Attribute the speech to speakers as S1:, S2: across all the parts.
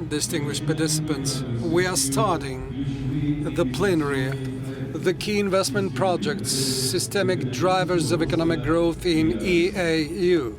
S1: distinguished participants, we are starting the plenary, the key investment projects, systemic drivers of economic growth in EAEU.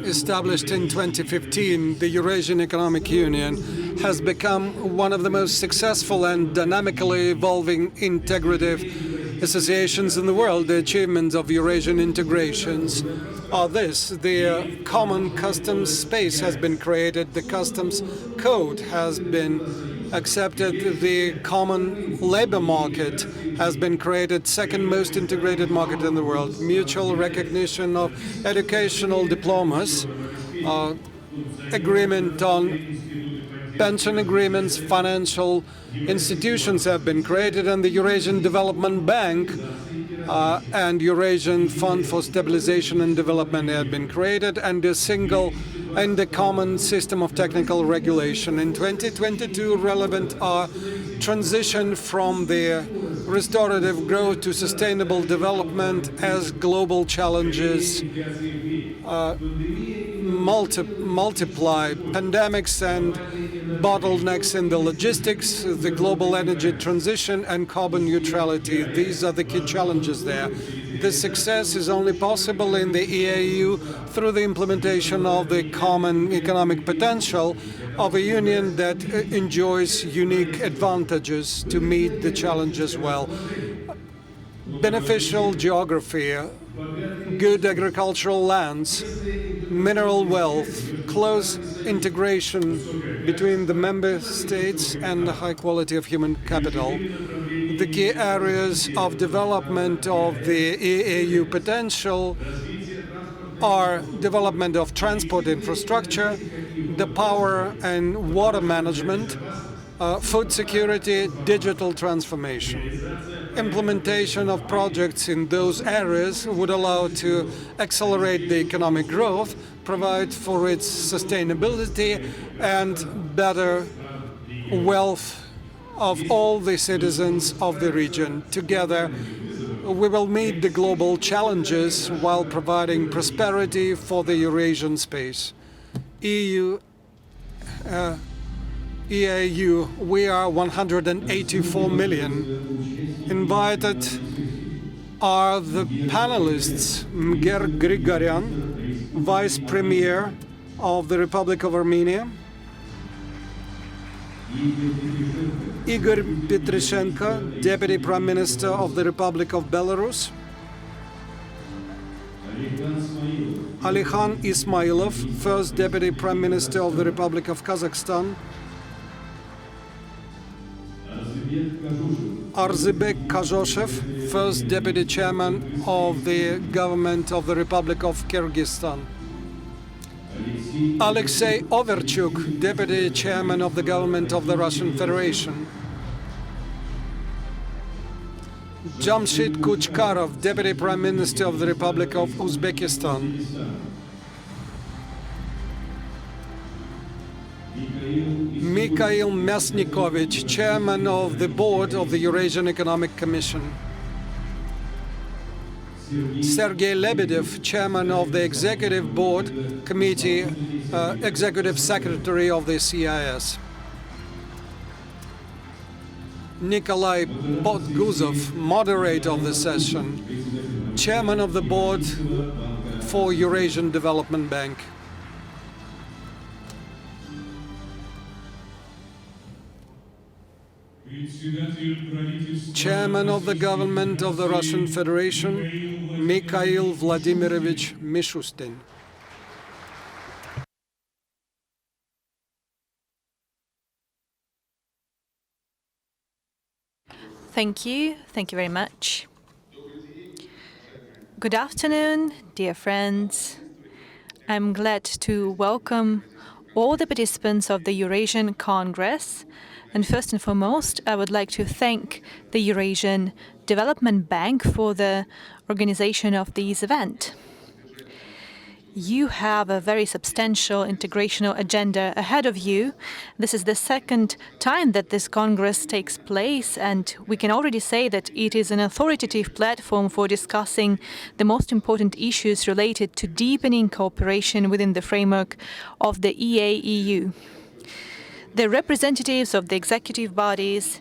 S1: Established in 2015, the Eurasian Economic Union has become one of the most successful and dynamically evolving integrative associations in the world. The achievements of Eurasian integrations are this: the common customs space has been created, the customs code has been accepted, the common labor market has been created, second most integrated market in the world, mutual recognition of educational diplomas, agreement on pension agreements, financial institutions have been created, and the Eurasian Development Bank and Eurasian Fund for Stabilization and Development have been created, and a single and the common system of technical regulation. In 2022, relevant are transition from the restorative growth to sustainable development as global challenges multiply, pandemics and bottlenecks in the logistics, the global energy transition, and carbon neutrality. These are the key challenges there. This success is only possible in the EAEU through the implementation of the common economic potential of a union that enjoys unique advantages to meet the challenges well. Beneficial geography, good agricultural lands, mineral wealth, close integration between the member states, and the high quality of human capital. The key areas of development of the EAEU potential are development of transport infrastructure, the power and water management, food security, digital transformation. Implementation of projects in those areas would allow to accelerate the economic growth, provide for its sustainability, and better wealth of all the citizens of the region. Together, we will meet the global challenges while providing prosperity for the Eurasian space. EAEU, we are 184 million. Invited are the panelists: Mger Grigoryan, Vice Premier of the Republic of Armenia; Igor Petryshenko, Deputy Prime Minister of the Republic of Belarus; Alikhan Ismailov, First Deputy Prime Minister of the Republic of Kazakhstan; Arzybek Kazhoshev, First Deputy Chairman of the Government of the Republic of Kyrgyzstan; Alexei Overchuk, Deputy Chairman of the Government of the Russian Federation; Jamshid Kuchkarov, Deputy Prime Minister of the Republic of Uzbekistan; Mikhail Mesnikovich, Chairman of the Board of the Eurasian Economic Commission; Sergei Lebedev, Chairman of the Executive Board Committee, Executive Secretary of the CIS; Nikolai Podguzov, Moderator of the session, Chairman of the Board for Eurasian Development Bank; Chairman of the Government of the Russian Federation, Mikhail Vladimirovich Mishustin.
S2: Thank you. Thank you very much. Good afternoon, dear friends. I'm glad to welcome all the participants of the Eurasian Congress. And first and foremost, I would like to thank the Eurasian Development Bank for the organization of this event. you have a very substantial integrational agenda ahead of you. This is the second time that this Congress takes place, and we can already say that it is an authoritative platform for discussing the most important issues related to deepening cooperation within the framework of the EAEU. The representatives of the executive bodies,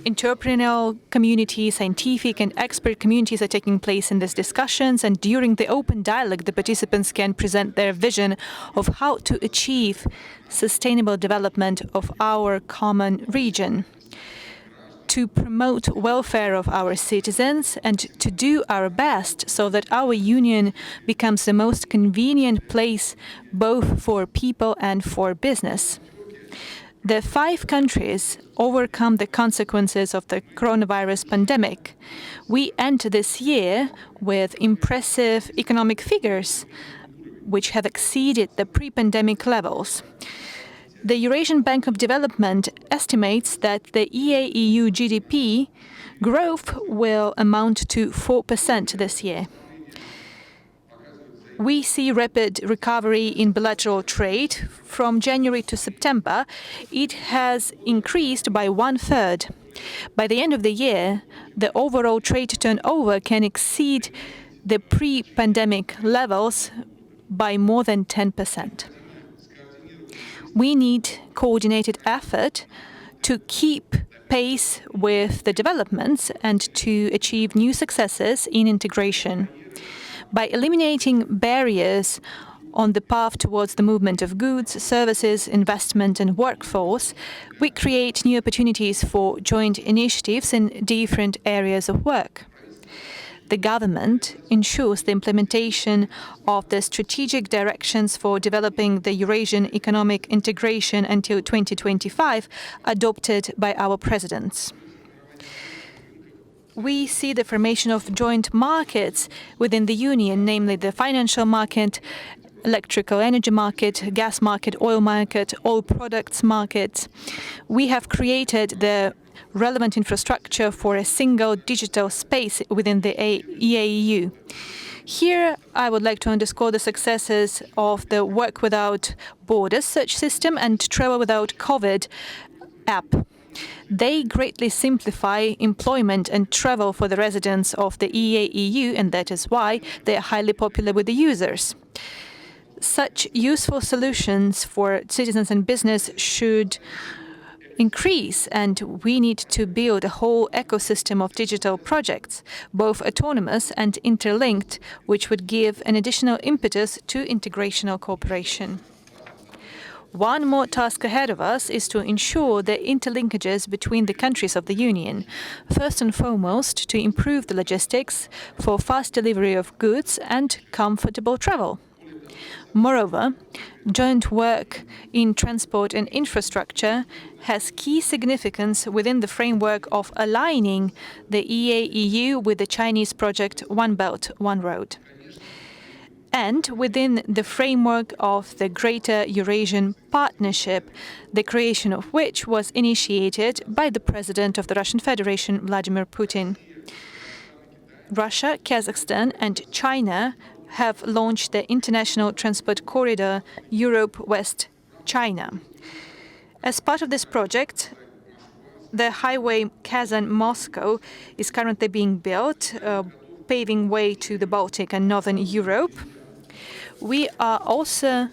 S2: entrepreneurial community, scientific and expert communities are taking place in these discussions, and during the open dialogue, the participants can present their vision of how to achieve sustainable development of our common region, to promote welfare of our citizens, and to do our best so that our union becomes the most convenient place both for people and for business. The 5 countries overcome the consequences of the coronavirus pandemic. We end this year with impressive economic figures, which have exceeded the pre-pandemic levels. The Eurasian Bank of Development estimates that the EAEU GDP growth will amount to 4% this year. We see rapid recovery in bilateral trade. From January to September, it has increased by 1/3. By the end of the year, the overall trade turnover can exceed the pre-pandemic levels by more than 10%. We need coordinated effort to keep pace with the developments and to achieve new successes in integration. By eliminating barriers on the path towards the movement of goods, services, investment and workforce, we create new opportunities for joint initiatives in different areas of work. The government ensures the implementation of the strategic directions for developing the Eurasian economic integration until 2025, adopted by our presidents. We see the formation of joint markets within the Union, namely the financial market, electrical energy market, gas market, oil products market. We have created the relevant infrastructure for a single digital space within the EAEU. Here, I would like to underscore the successes of the Work Without Borders search system and Travel Without COVID app. They greatly simplify employment and travel for the residents of the EAEU, and that is why they are highly popular with the users. Such useful solutions for citizens and business should increase, and we need to build a whole ecosystem of digital projects, both autonomous and interlinked, which would give an additional impetus to integrational cooperation. One more task ahead of us is to ensure the interlinkages between the countries of the Union. First and foremost, to improve the logistics for fast delivery of goods and comfortable travel. Moreover, joint work in transport and infrastructure has key significance within the framework of aligning the EAEU with the Chinese project One Belt, One Road, and within the framework of the Greater Eurasian Partnership, the creation of which was initiated by the President of the Russian Federation, Vladimir Putin. Russia, Kazakhstan and China have launched the international transport corridor Europe-West China. As part of this project, the highway Kazan-Moscow is currently being built, paving way to the Baltic and Northern Europe. We are also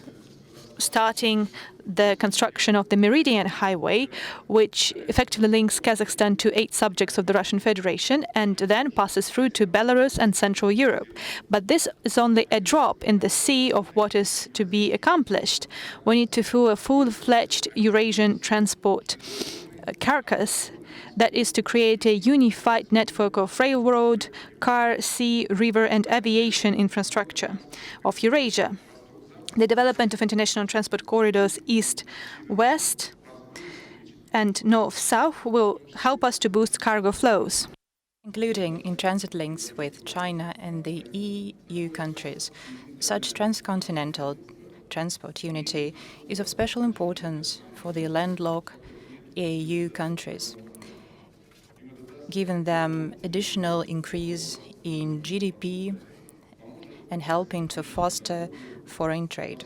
S2: starting the construction of the Meridian Highway, which effectively links Kazakhstan to 8 subjects of the Russian Federation and then passes through to Belarus and Central Europe. But this is only a drop in the sea of what is to be accomplished. We need to fill a full-fledged Eurasian transport carcass that is to create a unified network of railroad, car, sea, river and aviation infrastructure of Eurasia. The development of international transport corridors east-west and north-south will help us to boost cargo flows,
S3: including in transit links with China and the EU countries. Such transcontinental transport unity is of special importance for the landlocked EU countries, giving them additional increase in GDP and helping to foster foreign trade.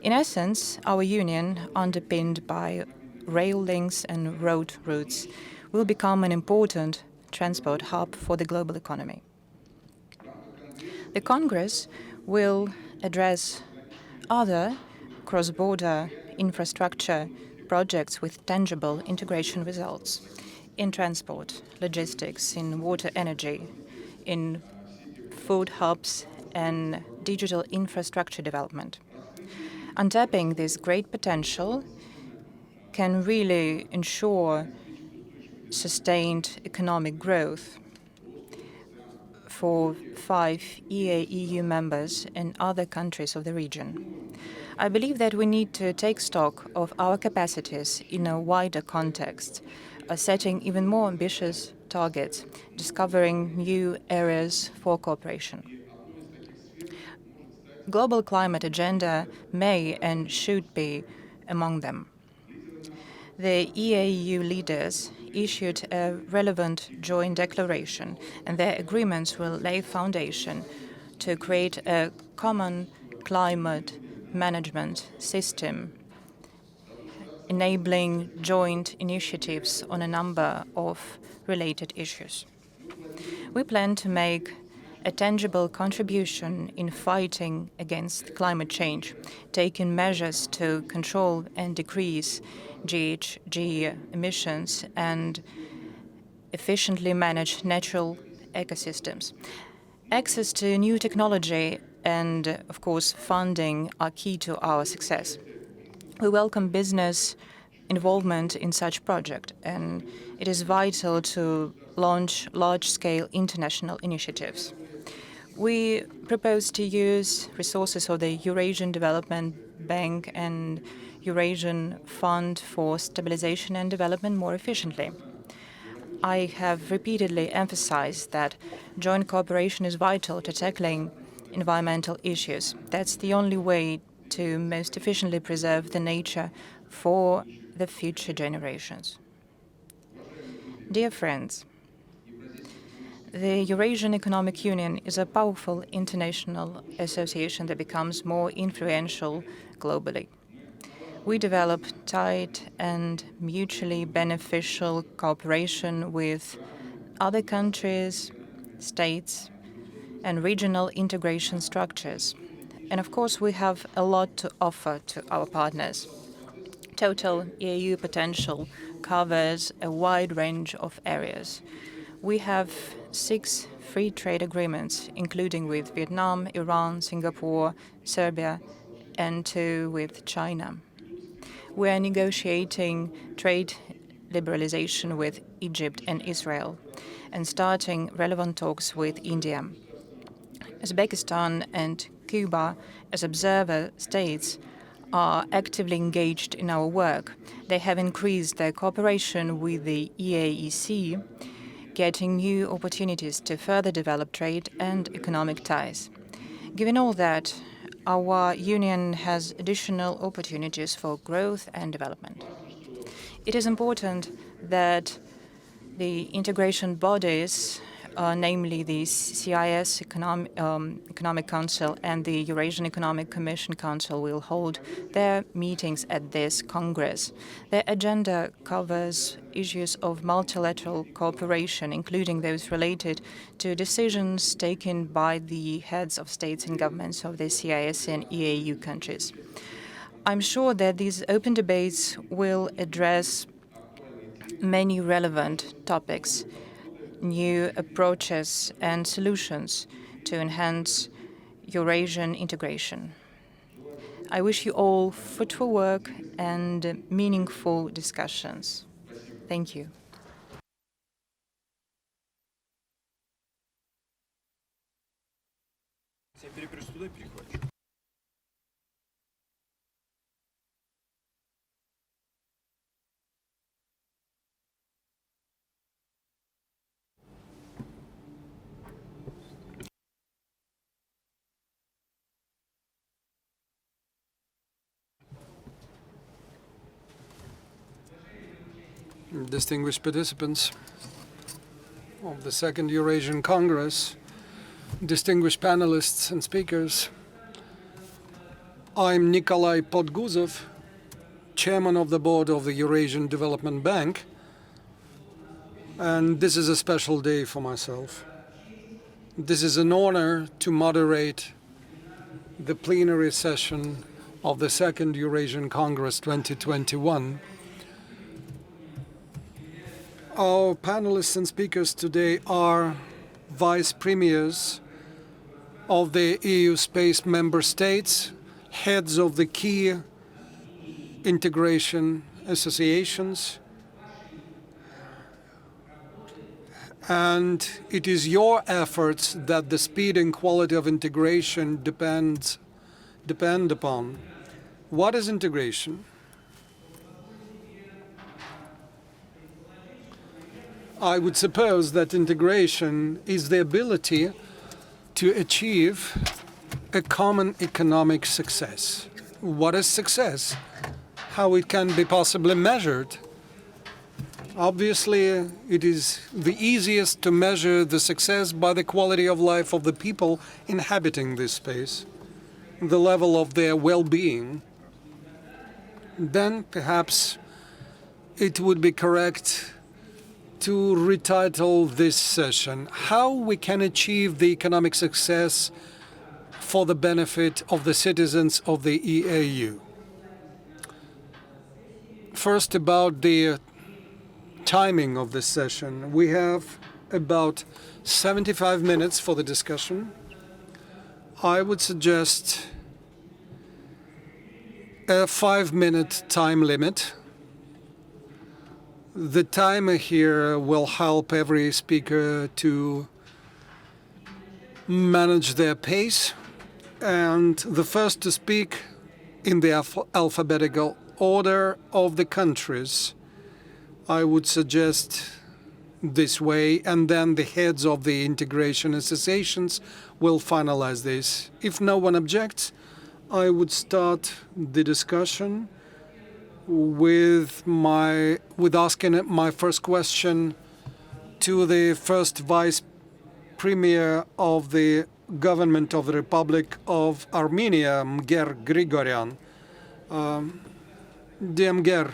S3: In essence, our union, underpinned by rail links and road routes, will become an important transport hub for the global economy. The Congress will address other cross-border infrastructure projects with tangible integration results in transport, logistics, in water energy, in food hubs and digital infrastructure development. Untapping this great potential can really ensure sustained economic growth for 5 EAEU members and other countries of the region. I believe that we need to take stock of our capacities in a wider context, setting even more ambitious targets, discovering new areas for cooperation. Global climate agenda may and should be among them. The EAEU leaders issued a relevant joint declaration, and their agreements will lay foundation to create a common climate management system, enabling joint initiatives on a number of related issues. We plan to make a tangible contribution in fighting against climate change, taking measures to control and decrease GHG emissions and efficiently manage natural ecosystems. Access to new technology and, of course, funding are key to our success. We welcome business involvement in such projects, and it is vital to launch large-scale international initiatives. We propose to use resources of the Eurasian Development Bank and Eurasian Fund for Stabilization and Development more efficiently. I have repeatedly emphasized that joint cooperation is vital to tackling environmental issues. That's the only way to most efficiently preserve the nature for the future generations. Dear friends, the Eurasian Economic Union is a powerful international association that becomes more influential globally. We develop tight and mutually beneficial cooperation with other countries, states, and regional integration structures. And of course, we have a lot to offer to our partners. Total EAU potential covers a wide range of areas. We have 6 free trade agreements, including with Vietnam, Iran, Singapore, Serbia, and 2 with China. We are negotiating trade liberalization with Egypt and Israel and starting relevant talks with India. Uzbekistan and Cuba, as observer states, are actively engaged in our work. They have increased their cooperation with the EAEC, getting new opportunities to further develop trade and economic ties. Given all that, our union has additional opportunities for growth and development. It is important that the integration bodies, namely the CIS Economic Council and the Eurasian Economic Commission Council, will hold their meetings at this Congress. Their agenda covers issues of multilateral cooperation, including those related to decisions taken by the heads of states and governments of the CIS and EAU countries. I'm sure that these open debates will address many relevant topics, new approaches and solutions to enhance Eurasian integration. I wish you all fruitful work and meaningful discussions. Thank you.
S1: Distinguished participants of the Second Eurasian Congress, distinguished panelists and speakers. I'm Nikolai Podguzov, chairman of the board of the Eurasian Development Bank, and this is a special day for myself. This is an honor to moderate the plenary session of the Second Eurasian Congress 2021. Our panelists and speakers today are vice premiers of the EU space member states, heads of the key integration associations, and it is your efforts that the speed and quality of integration depend upon. What is integration? I would suppose that integration is the ability to achieve a common economic success. What is success? How it can be possibly measured? Obviously, it is the easiest to measure the success by the quality of life of the people inhabiting this space, the level of their well-being. Then perhaps it would be correct to retitle this session, How We Can Achieve the Economic Success for the Benefit of the Citizens of the EAEU. First, about the timing of this session. We have about 75 minutes for the discussion. I would suggest a 5-minute time limit. The timer here will help every speaker to manage their pace. And the first to speak in the alphabetical order of the countries, I would suggest this way, and then the heads of the integration associations will finalize this. If no one objects, I would start the discussion with asking my first question to the first vice premier of the government of the Republic of Armenia, Mger Grigoryan. Dear Mger,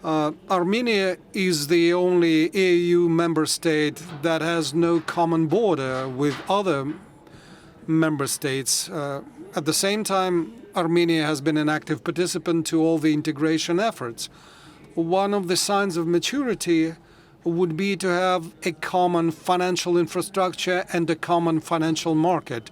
S1: Armenia is the only EU member state that has no common border with other member states. At the same time, Armenia has been an active participant to all the integration efforts. One of the signs of maturity would be to have a common financial infrastructure and a common financial market.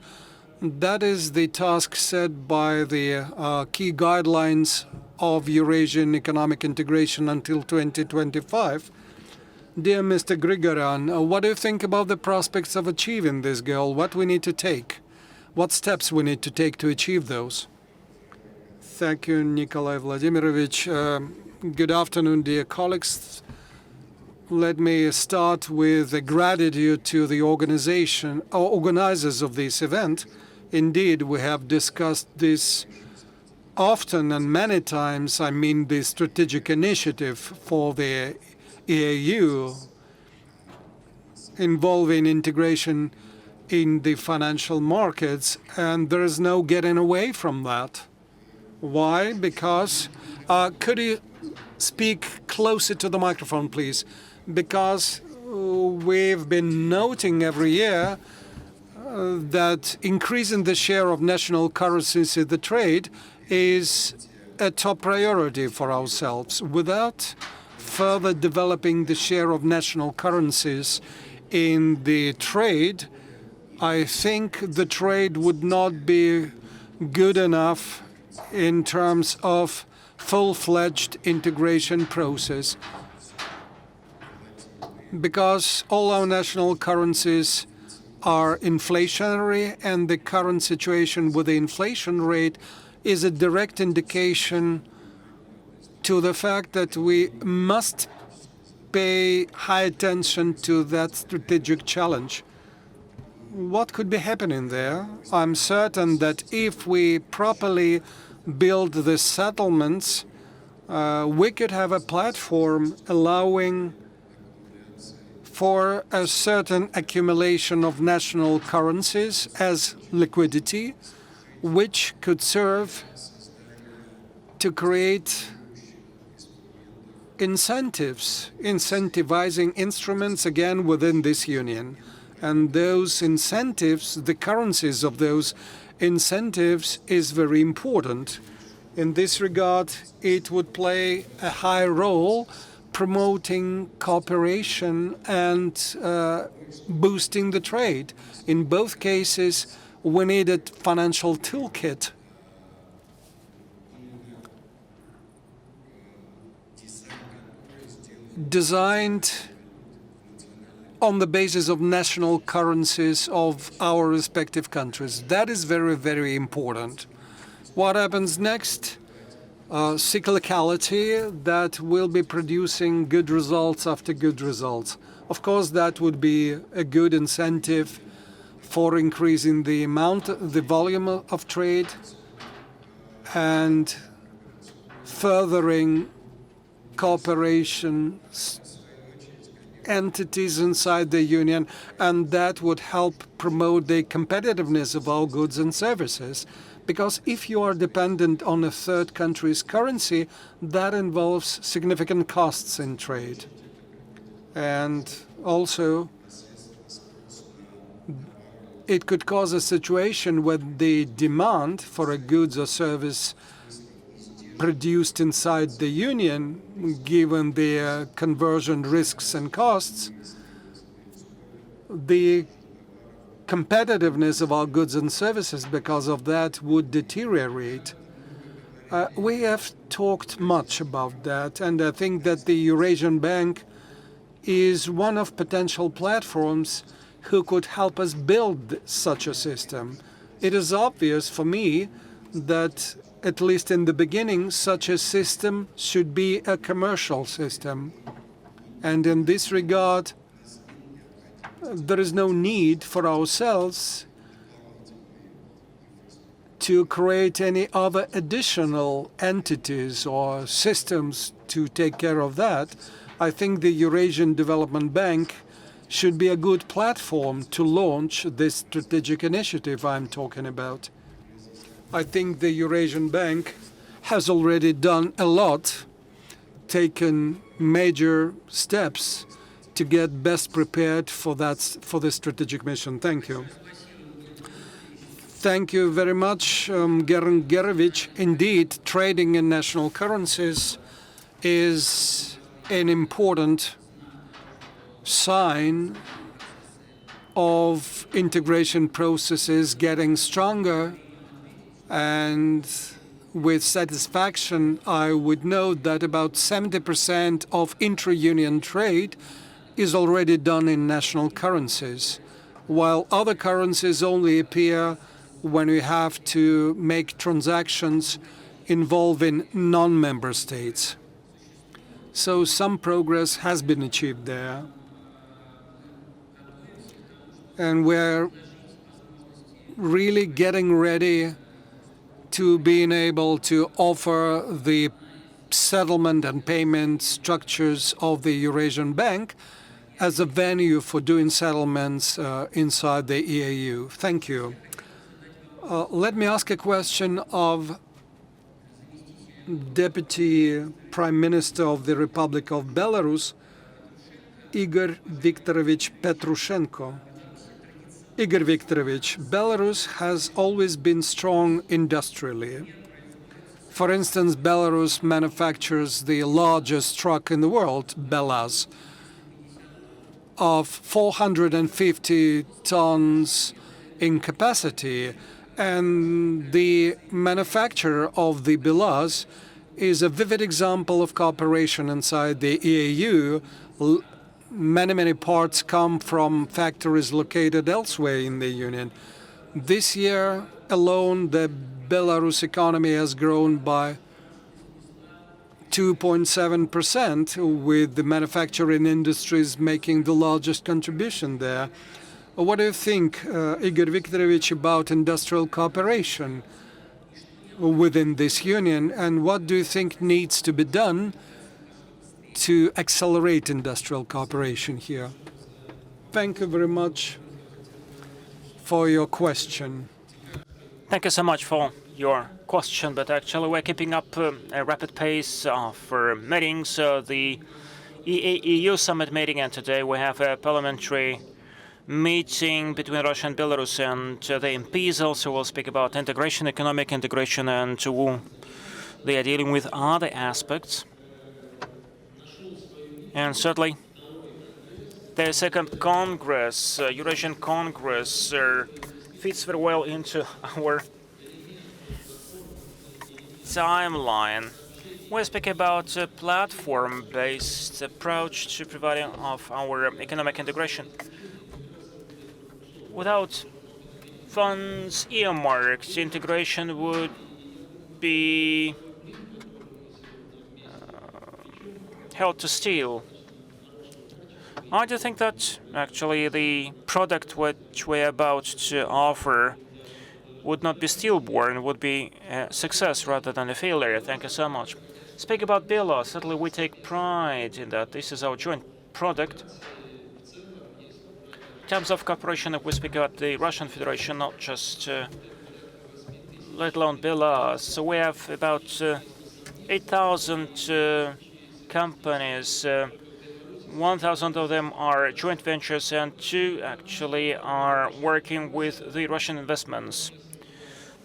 S1: That is the task set by the key guidelines of Eurasian economic integration until 2025. Dear Mr. Grigoryan, what do you think about the prospects of achieving this goal? What we need to take? What steps we need to take to achieve those? Thank you, Nikolai Vladimirovich. Good afternoon, dear colleagues. Let me start with a gratitude to the organizers of this event. Indeed, we have discussed this often and many times. I mean, the strategic initiative for the EAEU involving integration in the financial markets, and there is no getting away from that. Why? Because, could you speak closer to the microphone, please? Because we've been noting every year that increasing the share of national currencies in the trade is a top priority for ourselves. Without further developing the share of national currencies in the trade, I think the trade would not be good enough in terms of full-fledged integration process, because all our national currencies are inflationary, and the current situation with the inflation rate is a direct indication to the fact that we must pay high attention to that strategic challenge. What could be happening there? I'm certain that if we properly build the settlements, we could have a platform allowing for a certain accumulation of national currencies as liquidity, which could serve to create incentives, incentivizing instruments again within this union. And those incentives, the currencies of those incentives is very important. In this regard, it would play a high role promoting cooperation and boosting the trade. In both cases, we needed financial toolkit. Designed on the basis of national currencies of our respective countries. That is very, very important. What happens next? Cyclicality that will be producing good results after good results. Of course, that would be a good incentive for increasing the volume of trade and furthering cooperation entities inside the union, and that would help promote the competitiveness of our goods and services. Because if you are dependent on a third country's currency, that involves significant costs in trade. And also, it could cause a situation where the demand for a goods or service produced inside the union, given the conversion risks and costs, the competitiveness of our goods and services because of that would deteriorate. We have talked much about that, and I think that the Eurasian Bank is one of potential platforms who could help us build such a system. It is obvious for me that, at least in the beginning, such a system should be a commercial system. And in this regard, there is no need for ourselves to create any other additional entities or systems to take care of that. I think the Eurasian Development Bank should be a good platform to launch this strategic initiative I'm talking about. I think the Eurasian Bank has already done a lot, taken major steps to get best prepared for this strategic mission. Thank you. Thank you very much, Geren Gerovic. Indeed, trading in national currencies is an important sign of integration processes getting stronger. And with satisfaction, I would note that about 70% of intra-union trade is already done in national currencies, while other currencies only appear when we have to make transactions involving non-member states. So some progress has been achieved there. And we're really getting ready to being able to offer the settlement and payment structures of the Eurasian Bank as a venue for doing settlements inside the EAEU. Thank you. Let me ask a question of Deputy Prime Minister of the Republic of Belarus, Igor Viktorovich Petrushenko. Igor Viktorovich, Belarus has always been strong industrially. For instance, Belarus manufactures the largest truck in the world, Belaz, of 450 tons in capacity. And the manufacture of the Belaz is a vivid example of cooperation inside the EAEU. Many parts come from factories located elsewhere in the Union. This year alone, the Belarus economy has grown by 2.7%, with the manufacturing industries making the largest contribution there. What do you think, Igor Viktorovich, about industrial cooperation within this union, and what do you think needs to be done to accelerate industrial cooperation here? Thank you very much for your question.
S4: Thank you so much for your question, but actually we're keeping up a rapid pace of meetings. The EAEU summit meeting, and today we have a parliamentary meeting between Russia and Belarus, and the MPs also will speak about integration, economic integration, and they are dealing with other aspects. And certainly, the second Congress, Eurasian Congress, fits very well into our timeline. We speak about a platform-based approach to providing of our economic integration. Without funds earmarked, integration would be held to steal. I do think that actually the product which we're about to offer would not be stillborn, would be a success rather than a failure. Thank you so much. Speak about Belarus. Certainly we take pride in that. This is our joint product. In terms of cooperation, if we speak about the Russian Federation, not just let alone Belarus. So we have about 8,000 companies. 1,000 of them are joint ventures, and 2 actually are working with the Russian investments.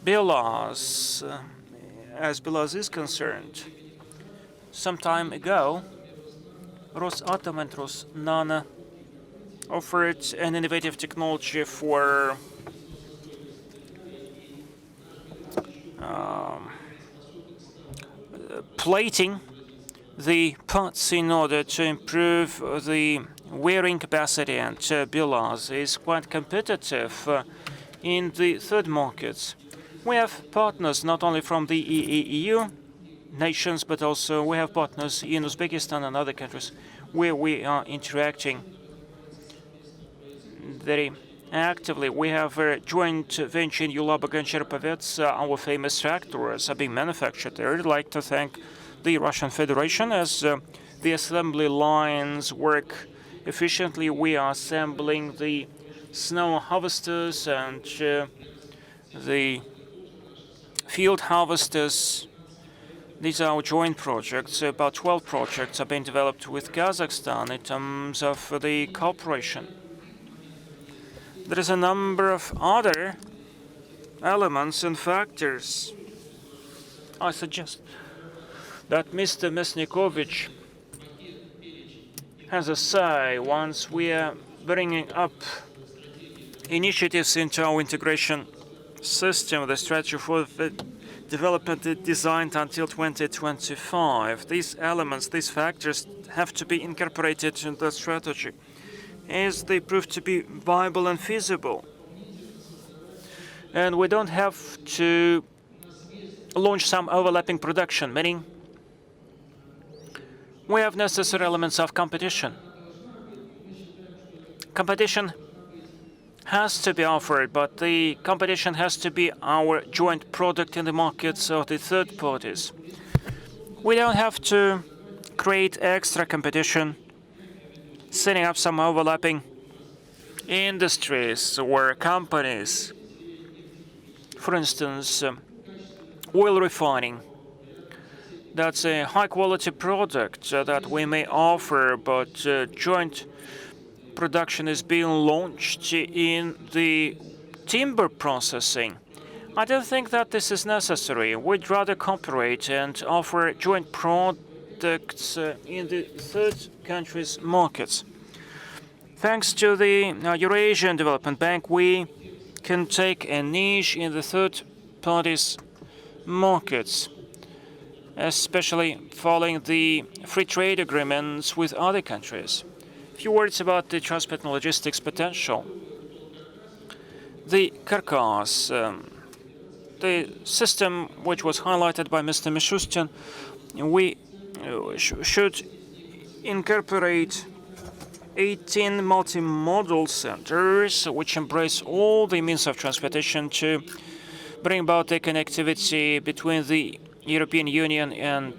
S4: Belarus, as Belarus is concerned, some time ago, Rosatom and Rosnano offered an innovative technology for plating the parts in order to improve the wearing capacity, and Belarus is quite competitive in the third markets. We have partners not only from the EAEU nations, but also we have partners in Uzbekistan and other countries where we are interacting very actively. We have a joint venture in Yulabag and Cherpovets. Our famous tractors are being manufactured there. I'd like to thank the Russian Federation as the assembly lines work efficiently. We are assembling the snow harvesters and the field harvesters. These are our joint projects. About 12 projects are being developed with Kazakhstan in terms of the cooperation. There is a number of other elements and factors. I suggest that Mr. Mesnikovich has a say once we are bringing up initiatives into our integration system, the strategy for the development designed until 2025. These elements, these factors have to be incorporated in the strategy as they prove to be viable and feasible. And we don't have to launch some overlapping production, meaning we have necessary elements of competition. Competition has to be offered, but the competition has to be our joint product in the markets of the third parties. We don't have to create extra competition, setting up some overlapping industries or companies. For instance, oil refining. That's a high-quality product that we may offer, but joint production is being launched in the timber processing. I don't think that this is necessary. We'd rather cooperate and offer joint products in the third countries' markets. Thanks to the Eurasian Development Bank, we can take a niche in the third parties' markets, especially following the free trade agreements with other countries. A few words about the transport and logistics potential. The carcass, the system which was highlighted by Mr. Mishustin, we should incorporate 18 multimodal centers which embrace all the means of transportation to bring about the connectivity between the European Union and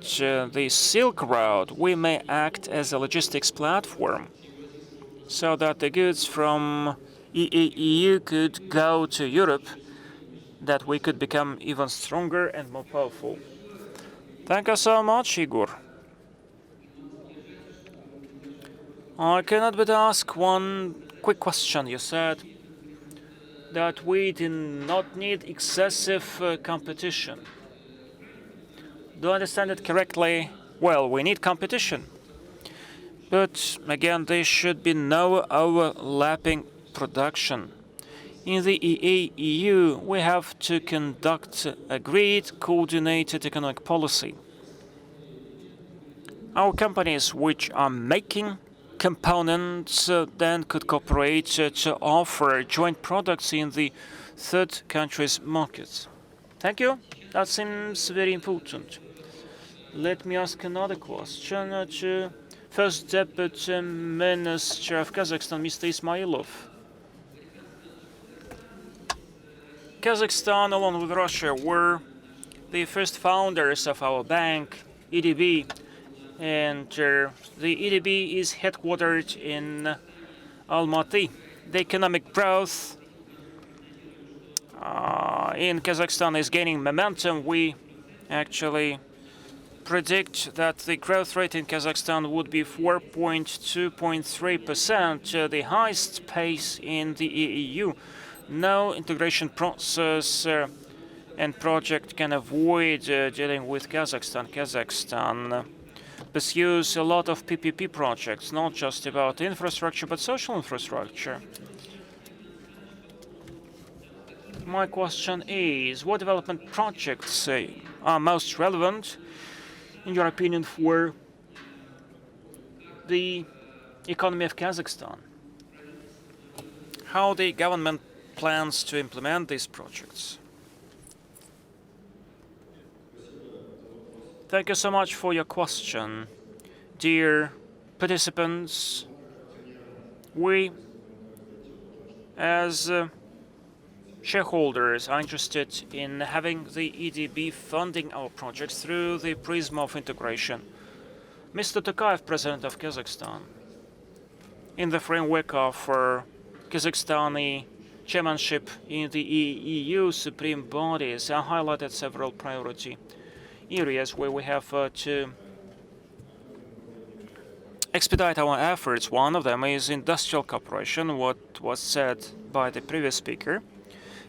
S4: the Silk Road. We may act as a logistics platform so that the goods from EAEU could go to Europe, that we could become even stronger and more powerful. Thank you so much, Igor. I cannot but ask one quick question. You said that we do not need excessive competition. Do I understand it correctly? Well, we need competition. But again, there should be no overlapping production. In the EAEU, we have to conduct agreed, coordinated economic policy. Our companies which are making components then could cooperate to offer joint products in the third countries' markets. Thank you. That seems very important. Let me ask another question to First Deputy Minister of Kazakhstan, Mr. Ismailov. Kazakhstan, along with Russia, were the first founders of our bank, EDB, and the EDB is headquartered in Almaty. The economic growth in Kazakhstan is gaining momentum. We actually predict that the growth rate in Kazakhstan would be 4.2.3%, the highest pace in the EAEU. No integration process and project can avoid dealing with Kazakhstan. Kazakhstan pursues a lot of PPP projects, not just about infrastructure, but social infrastructure. My question is, what development projects are most relevant, in your opinion, for the economy of Kazakhstan? How the government plans to implement these projects? Thank you so much for your question. Dear participants, we as shareholders are interested in having the EDB funding our projects through the prism of integration. Mr. Tokayev, President of Kazakhstan, in the framework of Kazakhstani chairmanship in the EAEU supreme bodies, highlighted several priority areas where we have to expedite our efforts. One of them is industrial cooperation, what was said by the previous speaker.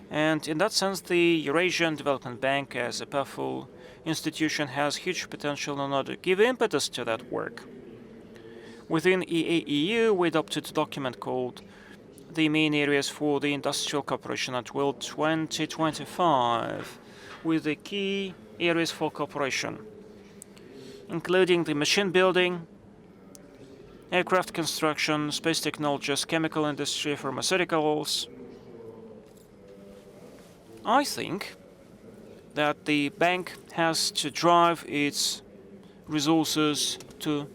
S4: And in that sense, the Eurasian Development Bank, as a powerful institution, has huge potential in order to give impetus to that work. Within EAEU, we adopted a document called the main areas for the industrial cooperation until 2025, with the key areas for cooperation, including the machine building, aircraft construction, space technologies, chemical industry, pharmaceuticals. I think that the bank has to drive its resources to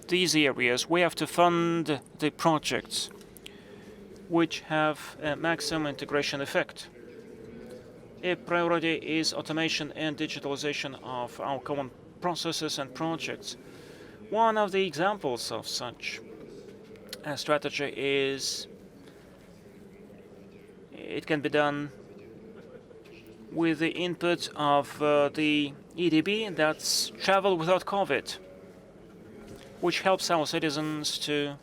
S4: these areas. We have to fund the projects which have a maximum integration effect. A priority is automation and digitalization of our common processes and projects. One of the examples of such a strategy is it can be done with the input of the EDB, that's travel without COVID, which helps our citizens to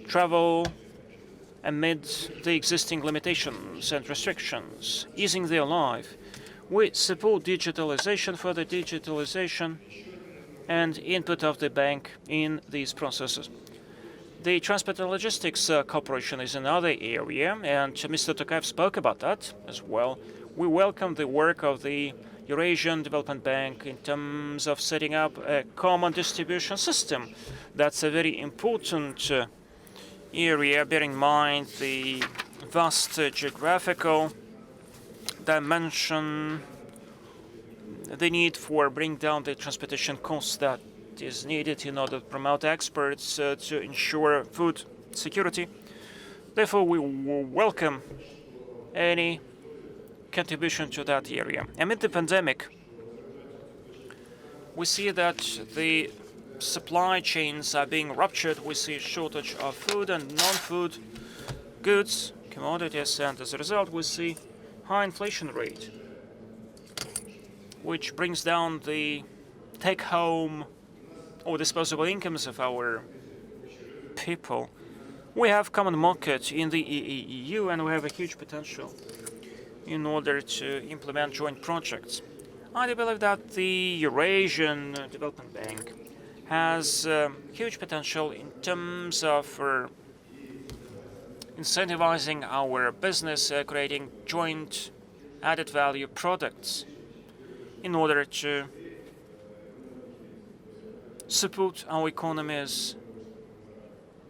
S4: travel amid the existing limitations and restrictions, easing their life. We support digitalization, further digitalization, and input of the bank in these processes. The transport and logistics cooperation is another area, and Mr. Tokayev spoke about that as well. We welcome the work of the Eurasian Development Bank in terms of setting up a common distribution system. That's a very important area, bearing in mind the vast geographical dimension, the need for bringing down the transportation costs that is needed in order to promote exports to ensure food security. Therefore, we welcome any contribution to that area. Amid the pandemic, we see that the supply chains are being ruptured. We see a shortage of food and non-food goods, commodities, and as a result we see high inflation rate, which brings down the take-home or disposable incomes of our people. We have common market in the EAEU, and we have a huge potential in order to implement joint projects. I do believe that the Eurasian Development Bank has huge potential in terms of incentivizing our business, creating joint added value products in order to support our economies,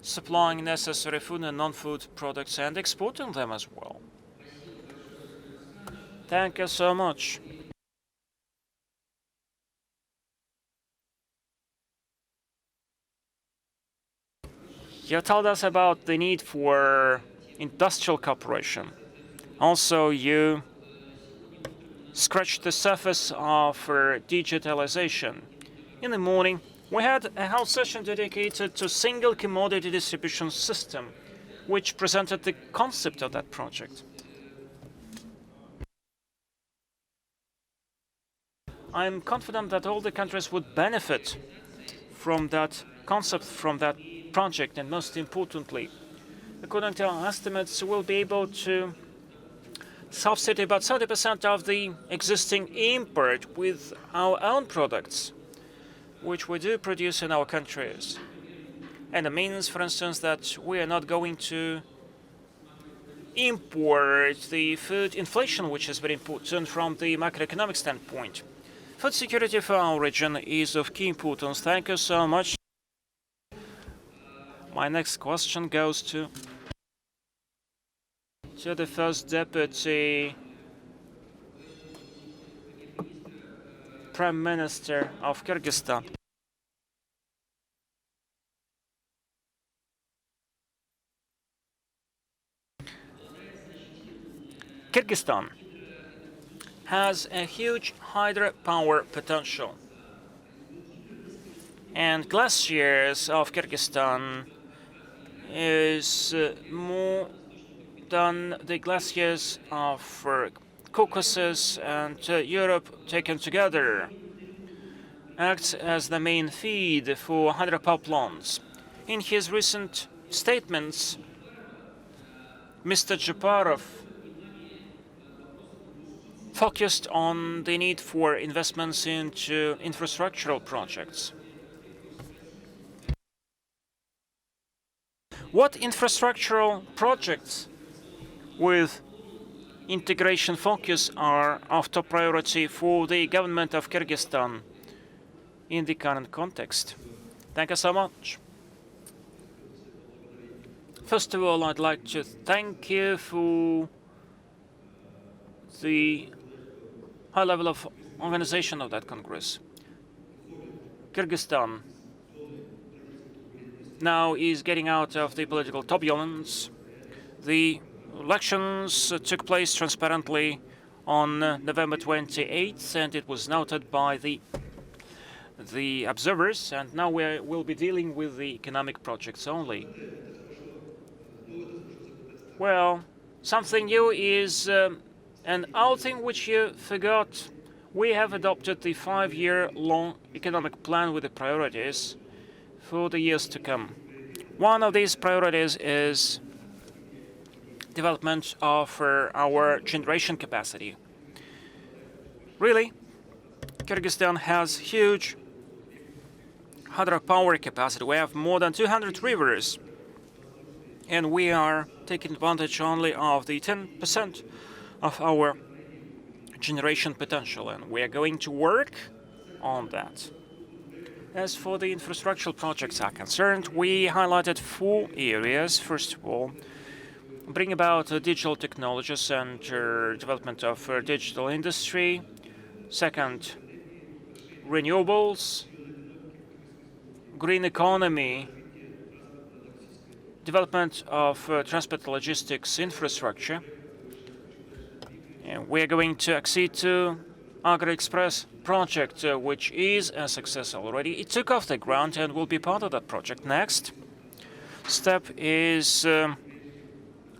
S4: supplying necessary food and non-food products and exporting them as well. Thank you so much. You told us about the need for industrial cooperation. Also, you scratched the surface of digitalisation. In the morning, we had a whole session dedicated to single commodity distribution system, which presented the concept of that project. I'm confident that all the countries would benefit from that concept, from that project, and most importantly, according to our estimates, we'll be able to substitute about 30% of the existing import with our own products, which we do produce in our countries. And it means, for instance, that we are not going to import the food inflation, which is very important from the macroeconomic standpoint. Food security for our region is of key importance. Thank you so much. My next question goes to the First Deputy Prime Minister of Kyrgyzstan. Kyrgyzstan has a huge hydropower potential, and glaciers of Kyrgyzstan is more than the glaciers of Caucasus and Europe taken together, acts as the main feed for hydropower plants. In his recent statements, Mr. Japarov focused on the need for investments into infrastructural projects. What infrastructural projects with integration focus are of top priority for the government of Kyrgyzstan in the current context? Thank you so much. First of all, I'd like to thank you for the high level of organization of that Congress. Kyrgyzstan now is getting out of the political turbulence. The elections took place transparently on November 28th, and it was noted by the observers, and now we will be dealing with the economic projects only. Well, something new is an old thing which you forgot. We have adopted the 5-year-long economic plan with the priorities for the years to come. One of these priorities is development of our generation capacity. Really, Kyrgyzstan has huge hydropower capacity. We have more than 200 rivers, and we are taking advantage only of the 10% of our generation potential, and we are going to work on that. As for the infrastructural projects are concerned, we highlighted 4 areas. First of all, bring about digital technologies and development of digital industry. Second, renewables, green economy, development of transport logistics infrastructure. And we're going to accede to Agri-Express project, which is a success already. It took off the ground and will be part of that project. Next step is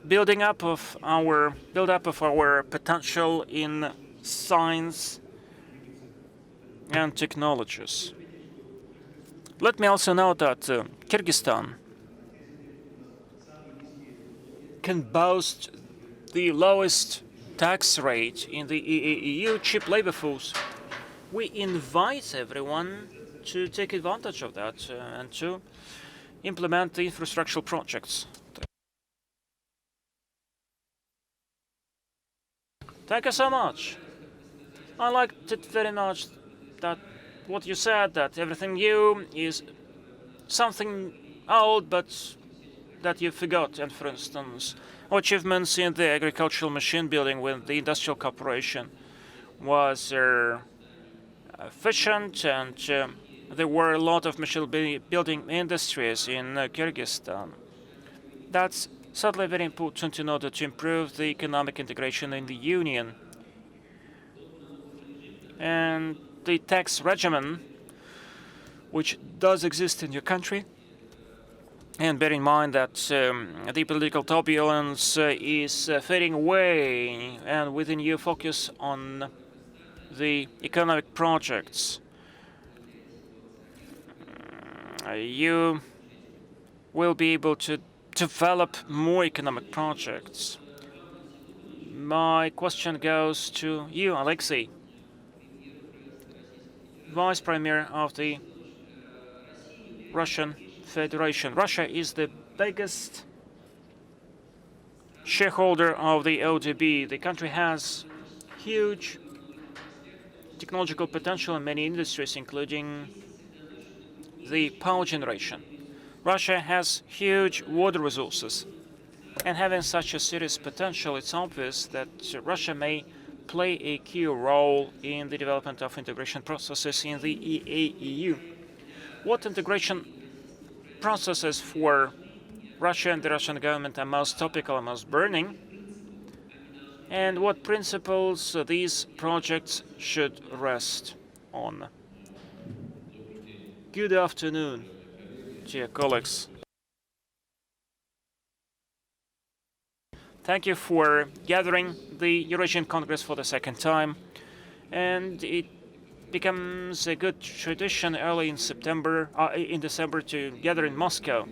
S4: build up of our potential in science and technologies. Let me also note that Kyrgyzstan can boast the lowest tax rate in the EAEU, cheap labor force. We invite everyone to take advantage of that and to implement the infrastructural projects. Thank you so much. I liked it very much that what you said, that everything new is something old but that you forgot. And for instance, our achievements in the agricultural machine building with the industrial cooperation was efficient, and there were a lot of machine building industries in Kyrgyzstan. That's certainly very important in order to improve the economic integration in the Union. And the tax regimen, which does exist in your country, and bear in mind that the political turbulence is fading away, and within you focus on the economic projects, you will be able to develop more economic projects. My question goes to you, Alexei, Vice Premier of the Russian Federation. Russia is the biggest shareholder of the ODB. The country has huge technological potential in many industries, including the power generation. Russia has huge water resources, and having such a serious potential, it's obvious that Russia may play a key role in the development of integration processes in the EAEU. What integration processes for Russia and the Russian government are most topical and most burning, and what principles these projects should rest on? Good afternoon, dear colleagues. Thank you for gathering the Eurasian Congress for the second time, and it becomes a good tradition early in December to gather in Moscow.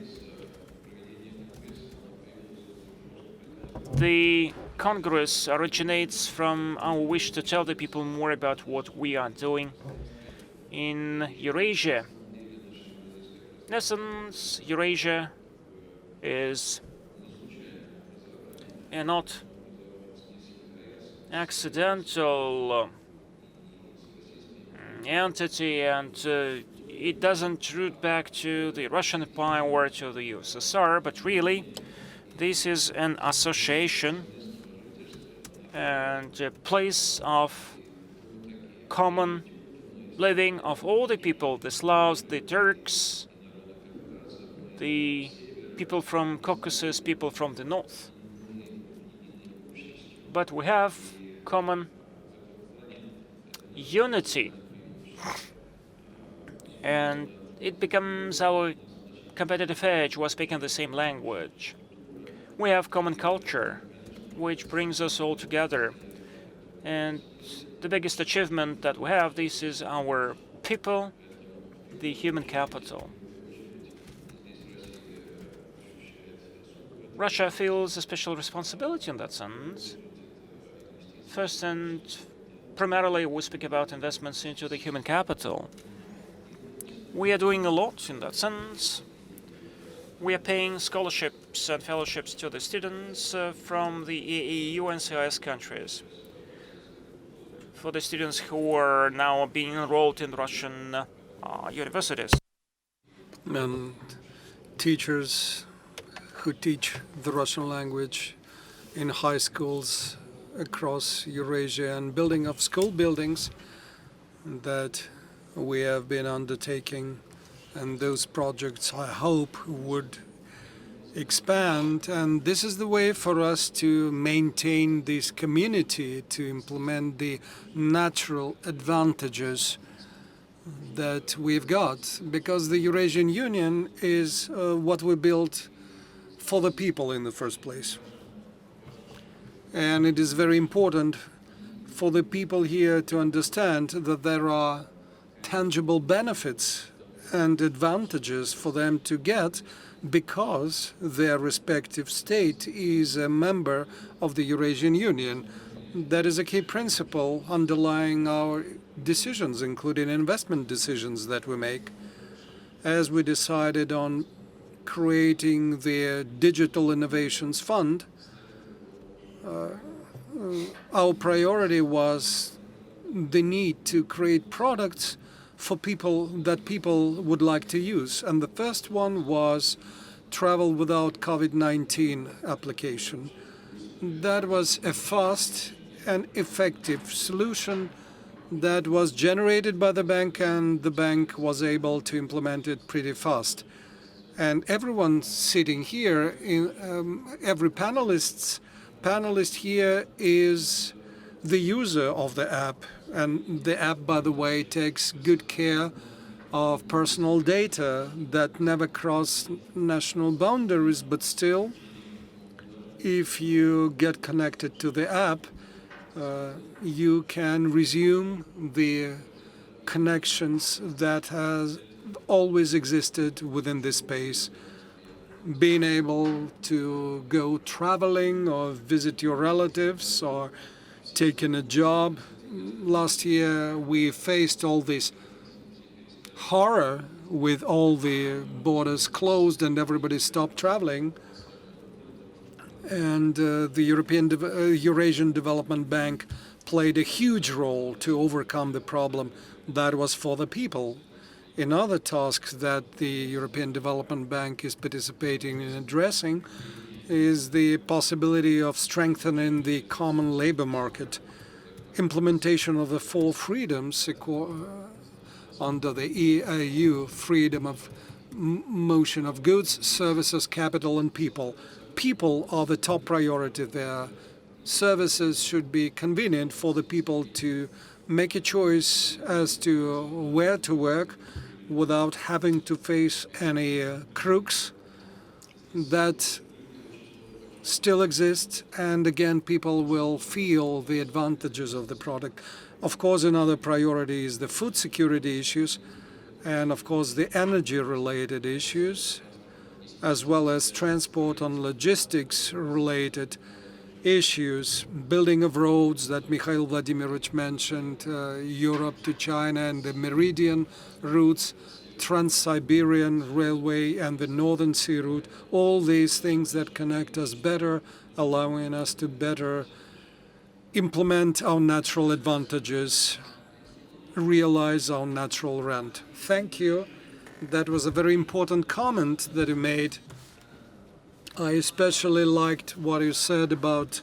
S4: The Congress originates from our wish to tell the people more about what we are doing in Eurasia. In essence, Eurasia is a not accidental entity, and it doesn't root back to the Russian Empire or to the USSR, but really this is an association and a place of common living of all the people, the Slavs, the Turks, the people from Caucasus, people from the north. But we have common unity, and it becomes our competitive edge. We're speaking the same language. We have common culture, which brings us all together. And the biggest achievement that we have, this is our people, the human capital. Russia feels a special responsibility in that sense. First and primarily, we speak about investments into the human capital. We are doing a lot in that sense. We are paying scholarships and fellowships to the students from the EAEU and CIS countries, for the students who are now being enrolled in Russian universities.
S1: And teachers who teach the Russian language in high schools across Eurasia, and building of school buildings that we have been undertaking. And those projects, I hope, would expand, and this is the way for us to maintain this community, to implement the natural advantages that we've got, because the Eurasian Union is what we built for the people in the first place. And it is very important for the people here to understand that there are tangible benefits and advantages for them to get because their respective state is a member of the Eurasian Union. That is a key principle underlying our decisions, including investment decisions that we make. As we decided on creating the Digital Innovations Fund, our priority was the need to create products for people that people would like to use. And the first one was travel without COVID-19 application. That was a fast and effective solution that was generated by the bank, and the bank was able to implement it pretty fast. And everyone sitting here, every panelist here is the user of the app. And the app, by the way, takes good care of personal data that never cross national boundaries. But still, if you get connected to the app, you can resume the connections that has always existed within this space. Being able to go traveling or visit your relatives or taking a job. Last year we faced all this horror with all the borders closed and everybody stopped traveling. And the Eurasian Development Bank played a huge role to overcome the problem that was for the people. Another task that the European Development Bank is participating in addressing is the possibility of strengthening the common labor market. Implementation of the 4 freedoms under the EAEU, freedom of motion of goods, services, capital, and people. People are the top priority there. Services should be convenient for the people to make a choice as to where to work without having to face any crooks that still exist. And again, people will feel the advantages of the product. Of course, another priority is the food security issues and, of course, the energy-related issues, as well as transport and logistics-related issues, building of roads that Mikhail Vladimirovich mentioned, Europe to China and the Meridian routes, Trans-Siberian Railway and the Northern Sea route, all these things that connect us better, allowing us to better implement our natural advantages, realize our natural rent. Thank you. That was a very important comment that you made. I especially liked what you said about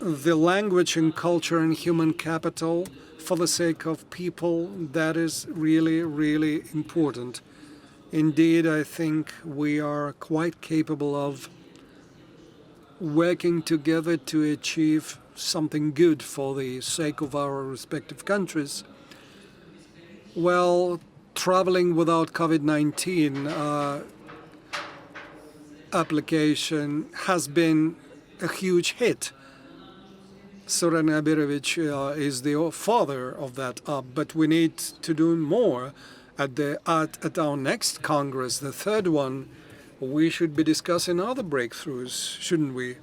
S1: the language and culture and human capital for the sake of people. That is really, really important. Indeed, I think we are quite capable of working together to achieve something good for the sake of our respective countries. Well, traveling without COVID-19 application has been a huge hit. Soren Abirovich is the father of that app, but we need to do more. At our next Congress, the third one, we should be discussing other breakthroughs, shouldn't we?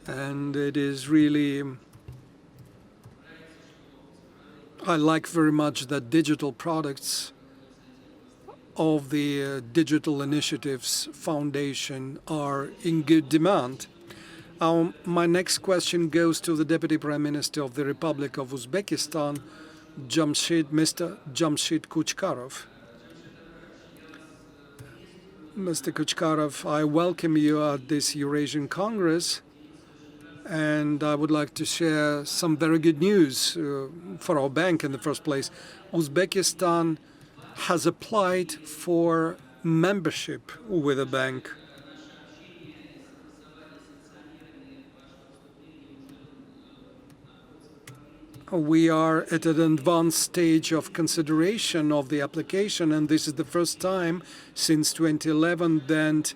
S1: And it is really, I like very much that digital products of the Digital Initiatives Foundation are in good demand. My next question goes to the Deputy Prime Minister of the Republic of Uzbekistan, Mr. Jamshid Kuchkarov. Mr. Kuchkarov, I welcome you at this Eurasian Congress, and I would like to share some very good news for our bank in the first place. Uzbekistan has applied for membership with a bank. We are at an advanced stage of consideration of the application, and this is the first time since 2011 that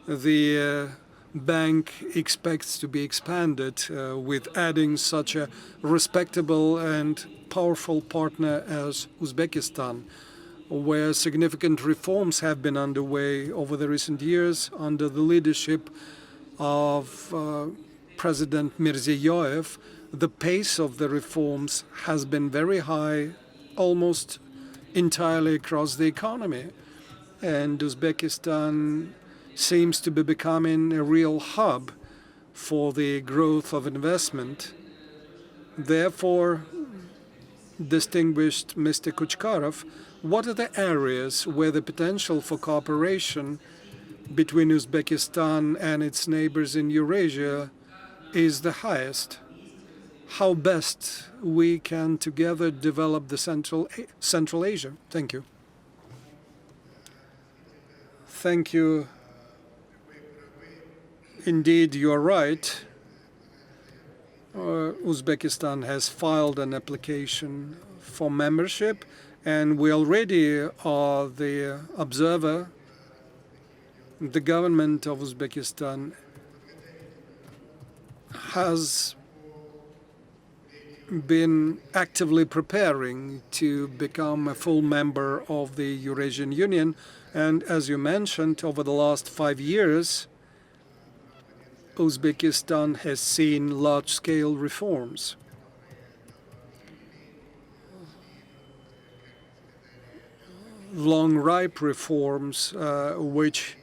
S1: the bank expects to be expanded with adding such a respectable and powerful partner as Uzbekistan, where significant reforms have been underway over the recent years under the leadership of President Mirziyoyev. The pace of the reforms has been very high, almost entirely across the economy. And Uzbekistan seems to be becoming a real hub for the growth of investment. Therefore, distinguished Mr. Kuchkarov, what are the areas where the potential for cooperation between Uzbekistan and its neighbors in Eurasia is the highest? How best we can together develop the Central Asia? Thank you. Thank you. Indeed, you are right. Uzbekistan has filed an application for membership, and we already are the observer. The government of Uzbekistan has been actively preparing to become a full member of the Eurasian Union. And as you mentioned, over the last 5 years, Uzbekistan has seen large-scale reforms. Long, ripe reforms which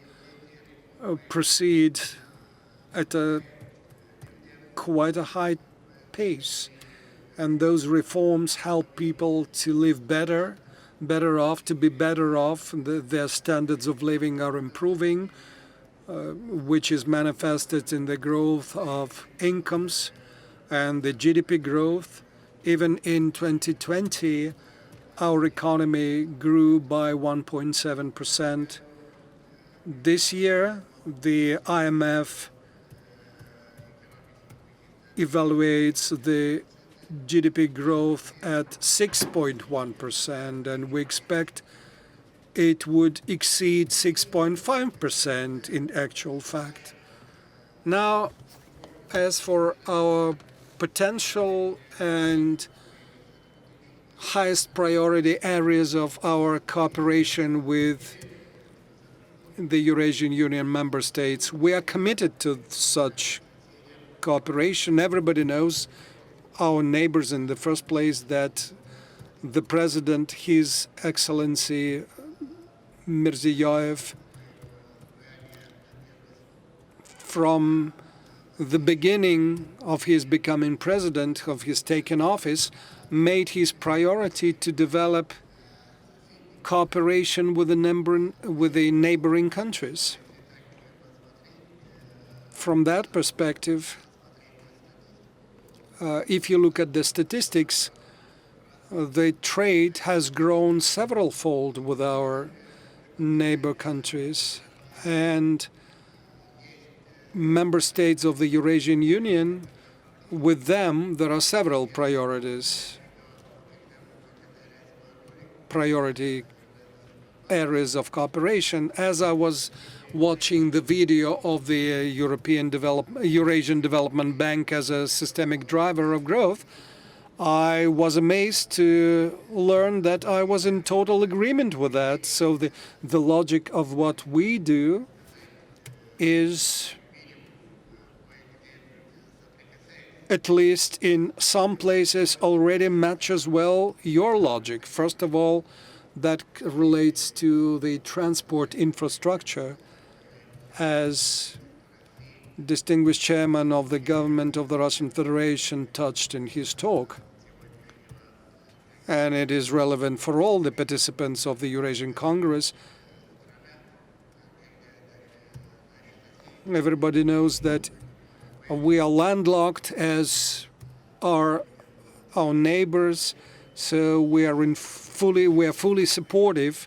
S1: proceed at quite a high pace. And those reforms help people to live better off, to be better off. Their standards of living are improving, which is manifested in the growth of incomes and the GDP growth. Even in 2020, our economy grew by 1.7%. This year, the IMF evaluates the GDP growth at 6.1%, and we expect it would exceed 6.5% in actual fact. Now, as for our potential and highest priority areas of our cooperation with the Eurasian Union member states, we are committed to such cooperation. Everybody knows, our neighbors in the first place, that the President, His Excellency Mirziyoyev, from the beginning of his becoming president, of his taking office, made his priority to develop cooperation with the neighboring countries. From that perspective, if you look at the statistics, the trade has grown several-fold with our neighbor countries, and member states of the Eurasian Union, with them there are several priority areas of cooperation. As I was watching the video of the Eurasian Development Bank as a systemic driver of growth, I was amazed to learn that I was in total agreement with that. So the logic of what we do is, at least in some places, already matches well your logic. First of all, that relates to the transport infrastructure. As distinguished chairman of the government of the Russian Federation touched in his talk, and it is relevant for all the participants of the Eurasian Congress, everybody knows that we are landlocked as are our neighbors, so we are fully supportive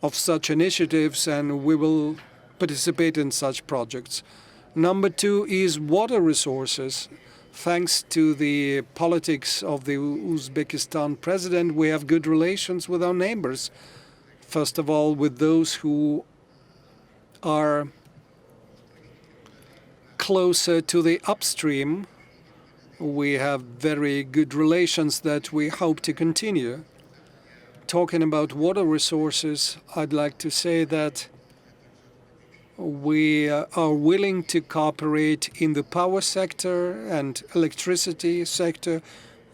S1: of such initiatives, and we will participate in such projects. Number two is water resources. Thanks to the politics of the Uzbekistan president, we have good relations with our neighbors. First of all, with those who are closer to the upstream. We have very good relations that we hope to continue. Talking about water resources, I'd like to say that we are willing to cooperate in the power sector and electricity sector.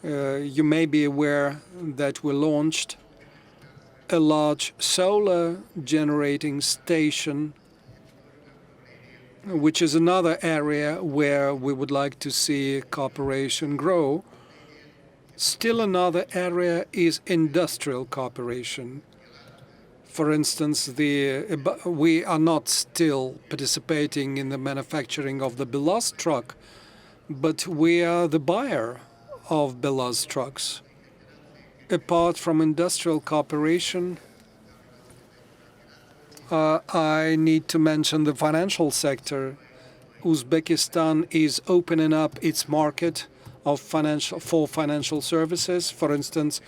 S1: You may be aware that we launched a large solar generating station, which is another area where we would like to see cooperation grow. Still another area is industrial cooperation. For instance, we are not still participating in the manufacturing of the Belaz truck, but we are the buyer of Belaz trucks. Apart from industrial cooperation, I need to mention the financial sector. Uzbekistan is opening up its market of for financial services. For instance,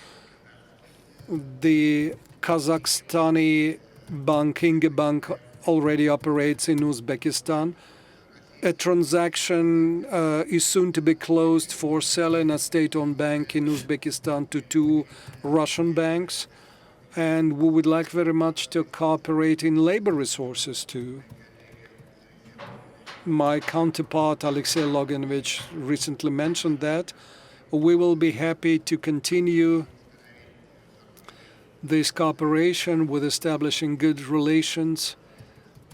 S1: the Kazakhstani bank, Inge Bank, already operates in Uzbekistan. A transaction is soon to be closed for selling a state-owned bank in Uzbekistan to two Russian banks. And we would like very much to cooperate in labor resources too. My counterpart, Alexei Loginovich, recently mentioned that. We will be happy to continue this cooperation with establishing good relations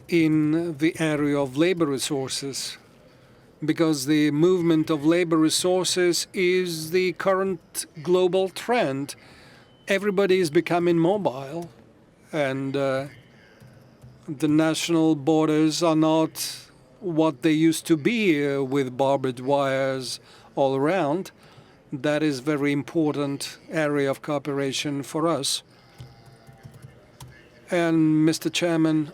S1: in the area of labor resources, because the movement of labor resources is the current global trend. Everybody is becoming mobile, and the national borders are not what they used to be with barbed wires all around. That is a very important area of cooperation for us. And Mr. Chairman,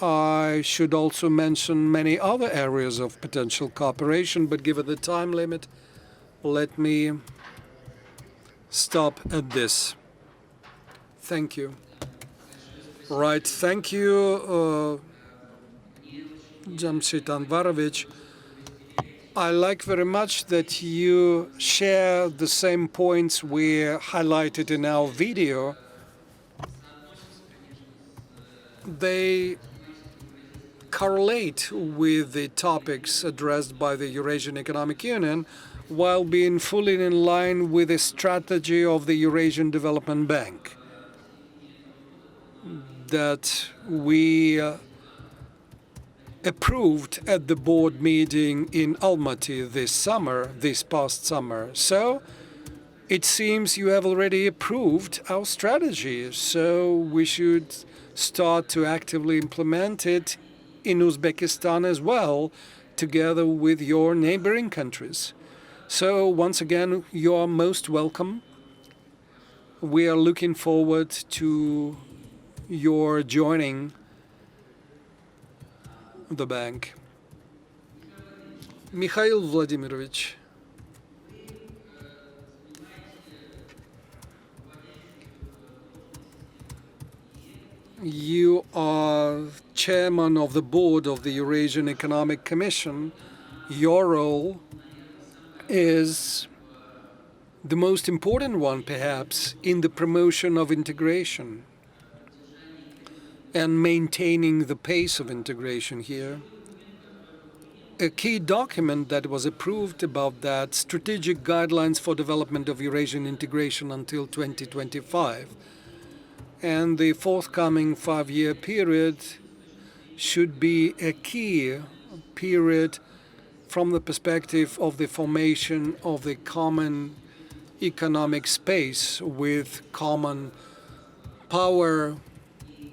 S1: I should also mention many other areas of potential cooperation, but given the time limit, let me stop at this. Thank you. Right, thank you, Jamshid Anvarovich. I like very much that you share the same points we highlighted in our video. They correlate with the topics addressed by the Eurasian Economic Union, while being fully in line with the strategy of the Eurasian Development Bank that we approved at the board meeting in Almaty this past summer. So it seems you have already approved our strategy, so we should start to actively implement it in Uzbekistan as well, together with your neighboring countries. So once again, you are most welcome. We are looking forward to your joining the bank. Mikhail Vladimirovich. You are chairman of the board of the Eurasian Economic Commission. Your role is the most important one, perhaps, in the promotion of integration and maintaining the pace of integration here. A key document that was approved about that, Strategic Guidelines for Development of Eurasian Integration until 2025. And the forthcoming 5-year period should be a key period from the perspective of the formation of the common economic space with common power,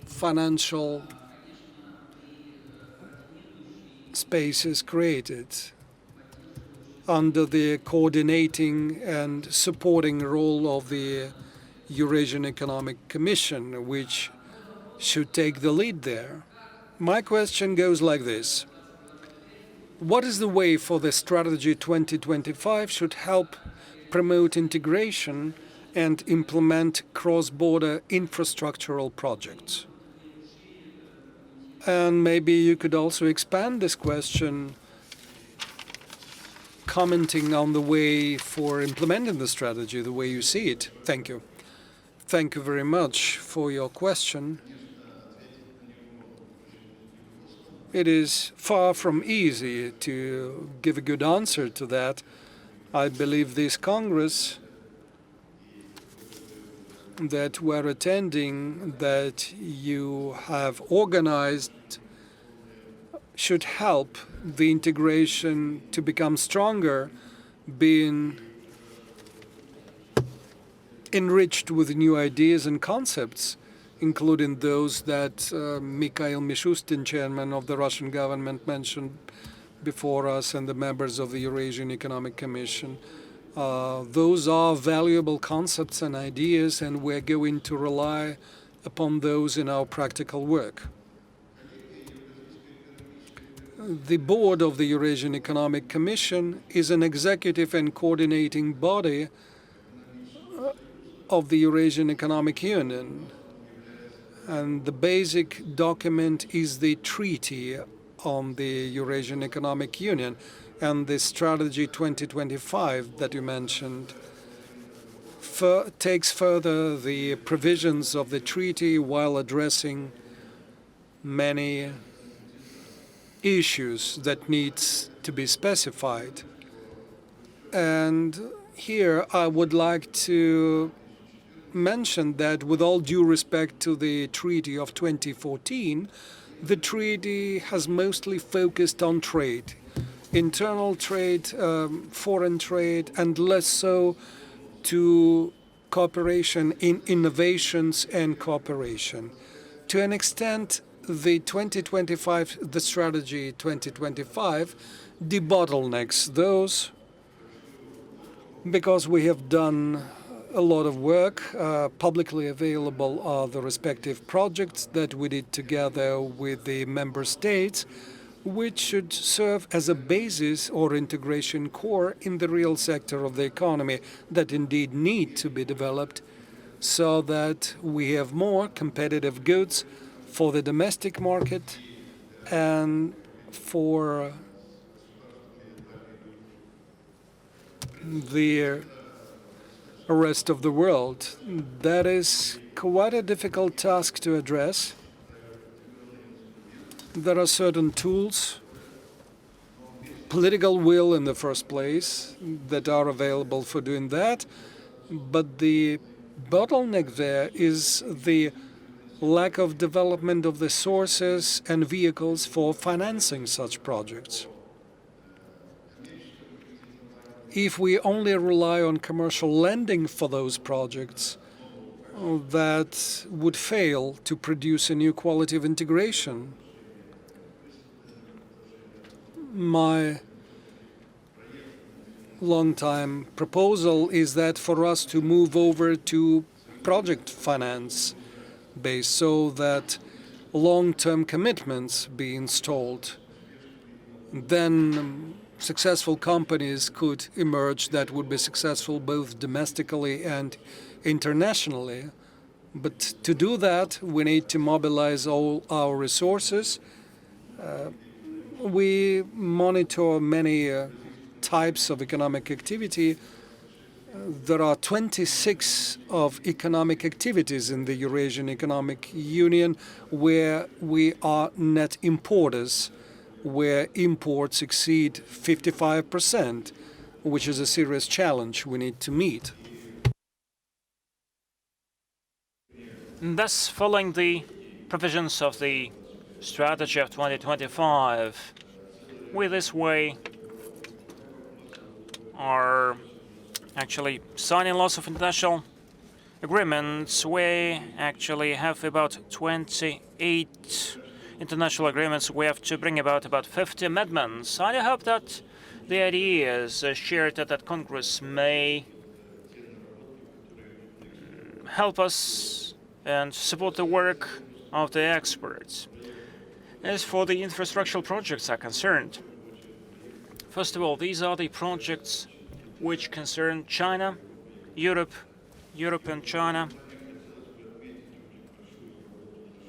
S1: financial spaces created under the coordinating and supporting role of the Eurasian Economic Commission, which should take the lead there. My question goes like this. What is the way for the strategy 2025 should help promote integration and implement cross-border infrastructural projects? And maybe you could also expand this question, commenting on the way for implementing the strategy, the way you see it. Thank you. Thank you very much for your question. It is far from easy to give a good answer to that. I believe this Congress that we're attending, that you have organized, should help the integration to become stronger, being enriched with new ideas and concepts, including those that Mikhail Mishustin, chairman of the Russian government, mentioned before us, and the members of the Eurasian Economic Commission. Those are valuable concepts and ideas, and we're going to rely upon those in our practical work. The board of the Eurasian Economic Commission is an executive and coordinating body of the Eurasian Economic Union. And the basic document is the Treaty on the Eurasian Economic Union, and the Strategy 2025 that you mentioned takes further the provisions of the treaty while addressing many issues that needs to be specified. And here I would like to mention that, with all due respect to the Treaty of 2014, the treaty has mostly focused on trade, internal trade, foreign trade, and less so to cooperation in innovations and cooperation. To an extent, the strategy 2025 debottlenecks those, because we have done a lot of work. Publicly available are the respective projects that we did together with the member states, which should serve as a basis or integration core in the real sector of the economy that indeed need to be developed, so that we have more competitive goods for the domestic market and for the rest of the world. That is quite a difficult task to address. There are certain tools, political will in the first place, that are available for doing that, but the bottleneck there is the lack of development of the sources and vehicles for financing such projects. If we only rely on commercial lending for those projects, that would fail to produce a new quality of integration. My long-time proposal is that for us to move over to project finance base, so that long-term commitments be installed. Then successful companies could emerge that would be successful both domestically and internationally. But to do that, we need to mobilize all our resources. We monitor many types of economic activity. There are 26 of economic activities in the Eurasian Economic Union where we are net importers, where imports exceed 55%, which is a serious challenge we need to meet.
S4: Thus, following the provisions of the strategy of 2025, we this way are actually signing lots of international agreements. We actually have about 28 international agreements. We have to bring about 50 amendments. I hope that the ideas shared at that Congress may help us and support the work of the experts. As for the infrastructural projects are concerned, first of all, these are the projects which concern China, Europe and China.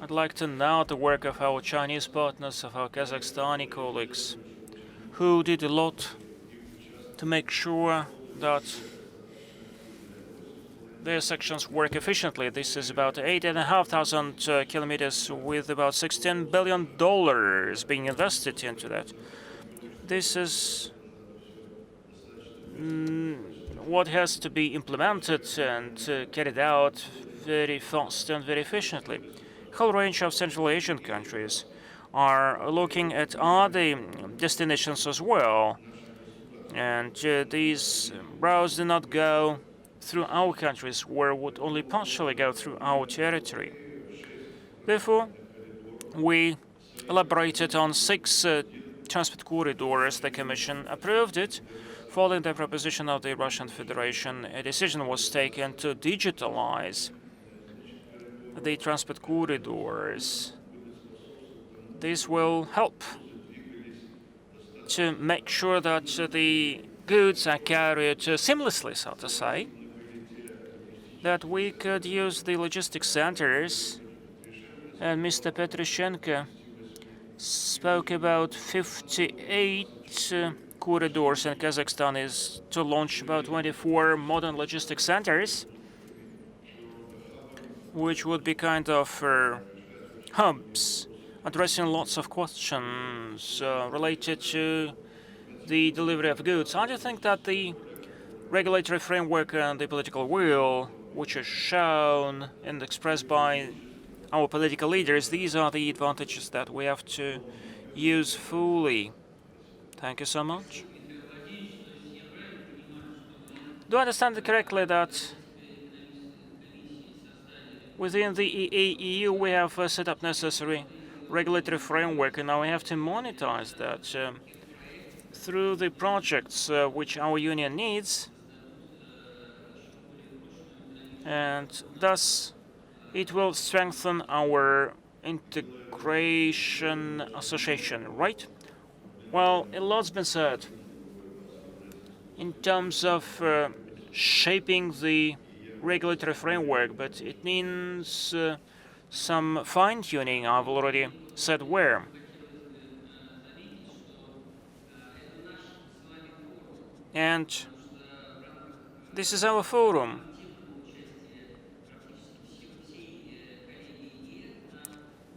S4: I'd like to note the work of our Chinese partners, of our Kazakhstani colleagues, who did a lot to make sure that their sections work efficiently. This is about 8,500 kilometers with about $16 billion being invested into that. This is what has to be implemented and carried out very fast and very efficiently. A whole range of Central Asian countries are looking at other destinations as well, and these routes do not go through our countries, where would only partially go through our territory. Therefore, we elaborated on 6 transport corridors. The Commission approved it. Following the proposition of the Russian Federation, a decision was taken to digitalize the transport corridors. This will help to make sure that the goods are carried seamlessly, so to say, that we could use the logistics centers. And Mr. Petroshenko spoke about 58 corridors, and Kazakhstan is to launch about 24 modern logistics centers, which would be kind of hubs addressing lots of questions related to the delivery of goods. I do think that the regulatory framework and the political will, which is shown and expressed by our political leaders, these are the advantages that we have to use fully. Thank you so much. Do I understand it correctly that within the EAEU we have set up necessary regulatory framework, and now we have to monetize that through the projects which our union needs, and thus it will strengthen our integration association, right? Well, a lot's been said in terms of shaping the regulatory framework, but it means some fine-tuning. I've already said where. And this is our forum.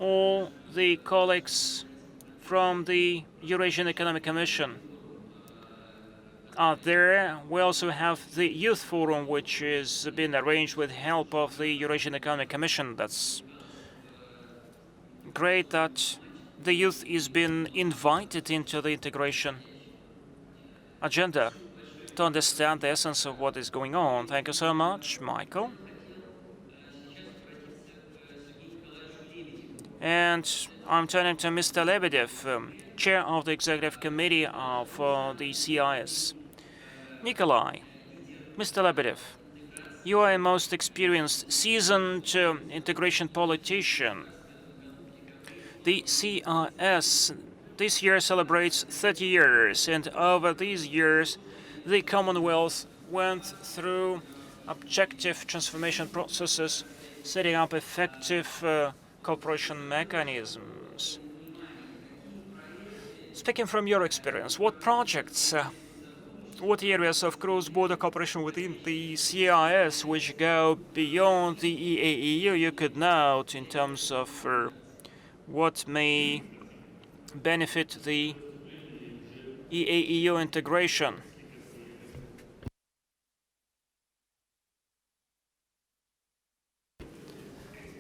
S4: All the colleagues from the Eurasian Economic Commission are there. We also have the Youth Forum, which is being arranged with help of the Eurasian Economic Commission. That's great that the youth is being invited into the integration agenda to understand the essence of what is going on. Thank you so much, Michael. And I'm turning to Mr. Lebedev, Chair of the Executive Committee of the CIS. Nikolai, Mr. Lebedev, you are a most experienced, seasoned integration politician. The CIS this year celebrates 30 years, and over these years, the Commonwealth went through objective transformation processes, setting up effective cooperation mechanisms. Speaking from your experience, what projects, what areas of cross-border cooperation within the CIS which go beyond the EAEU you could note in terms of what may benefit the EAEU integration?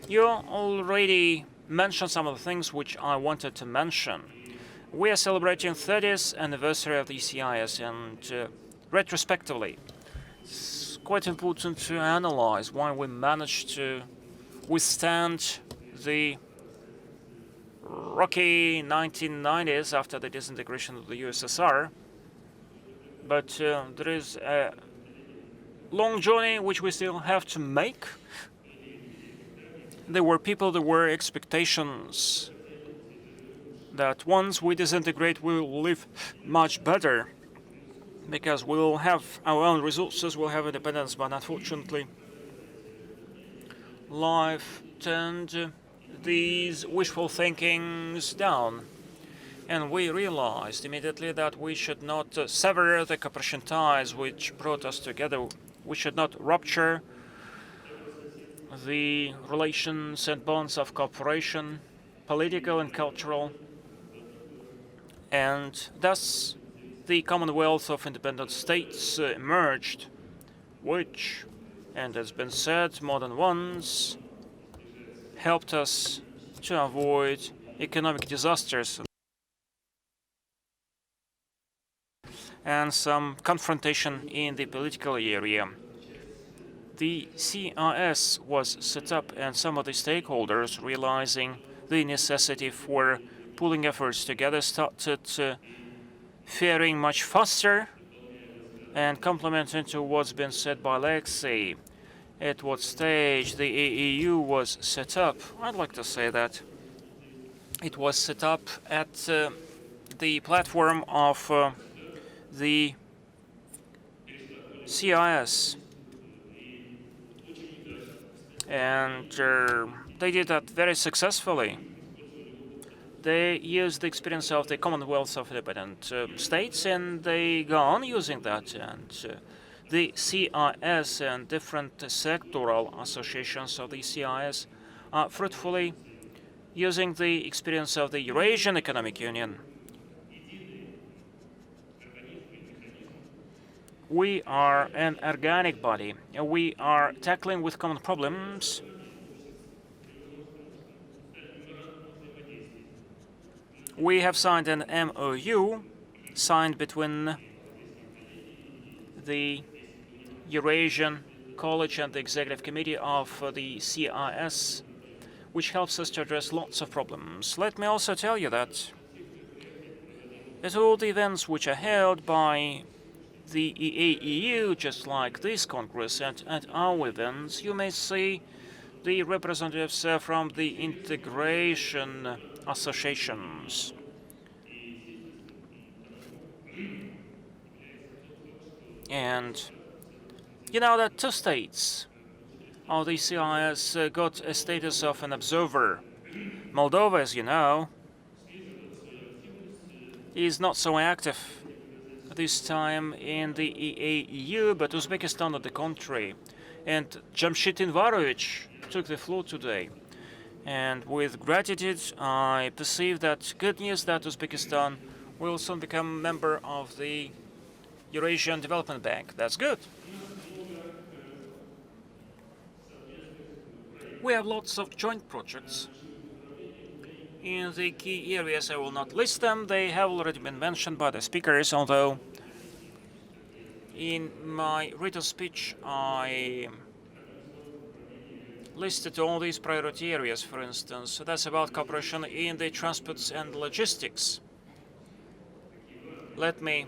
S4: You already mentioned some of the things which I wanted to mention. We are celebrating 30th anniversary of the CIS, and retrospectively, it's quite important to analyze why we managed to withstand the rocky 1990s after the disintegration of the USSR. But there is a long journey which we still have to make. there were expectations that once we disintegrate, we will live much better because we will have our own resources, we'll have independence, but unfortunately, life turned these wishful thinkings down. And we realized immediately that we should not sever the cooperation ties which brought us together. We should not rupture the relations and bonds of cooperation, political and cultural. And thus the Commonwealth of Independent States emerged, which, and has been said more than once, helped us to avoid economic disasters and some confrontation in the political area. The CIS was set up, and some of the stakeholders, realizing the necessity for pooling efforts together, started faring much faster. And complementing to what's been said by Alexei, at what stage the EAEU was set up, I'd like to say that it was set up at the platform of the CIS. And they did that very successfully. They used the experience of the Commonwealth of Independent States, and they go on using that. And the CIS and different sectoral associations of the CIS are fruitfully using the experience of the Eurasian Economic Union. We are an organic body, and we are tackling with common problems. We have signed an MOU signed between the Eurasian College and the Executive Committee of the CIS, which helps us to address lots of problems. Let me also tell you that at all the events which are held by the EAEU, just like this Congress, and at our events, you may see the representatives from the integration associations. And you know that 2 states of the CIS got a status of an observer. Moldova, as you know, is not so active this time in the EAEU, but Uzbekistan on the contrary. And Jamshid Invarovich took the floor today. And with gratitude, I perceive that good news that Uzbekistan will soon become a member of the Eurasian Development Bank. That's good. We have lots of joint projects in the key areas. I will not list them. They have already been mentioned by the speakers, although in my written speech I listed all these priority areas, for instance. So that's about cooperation in the transports and logistics. Let me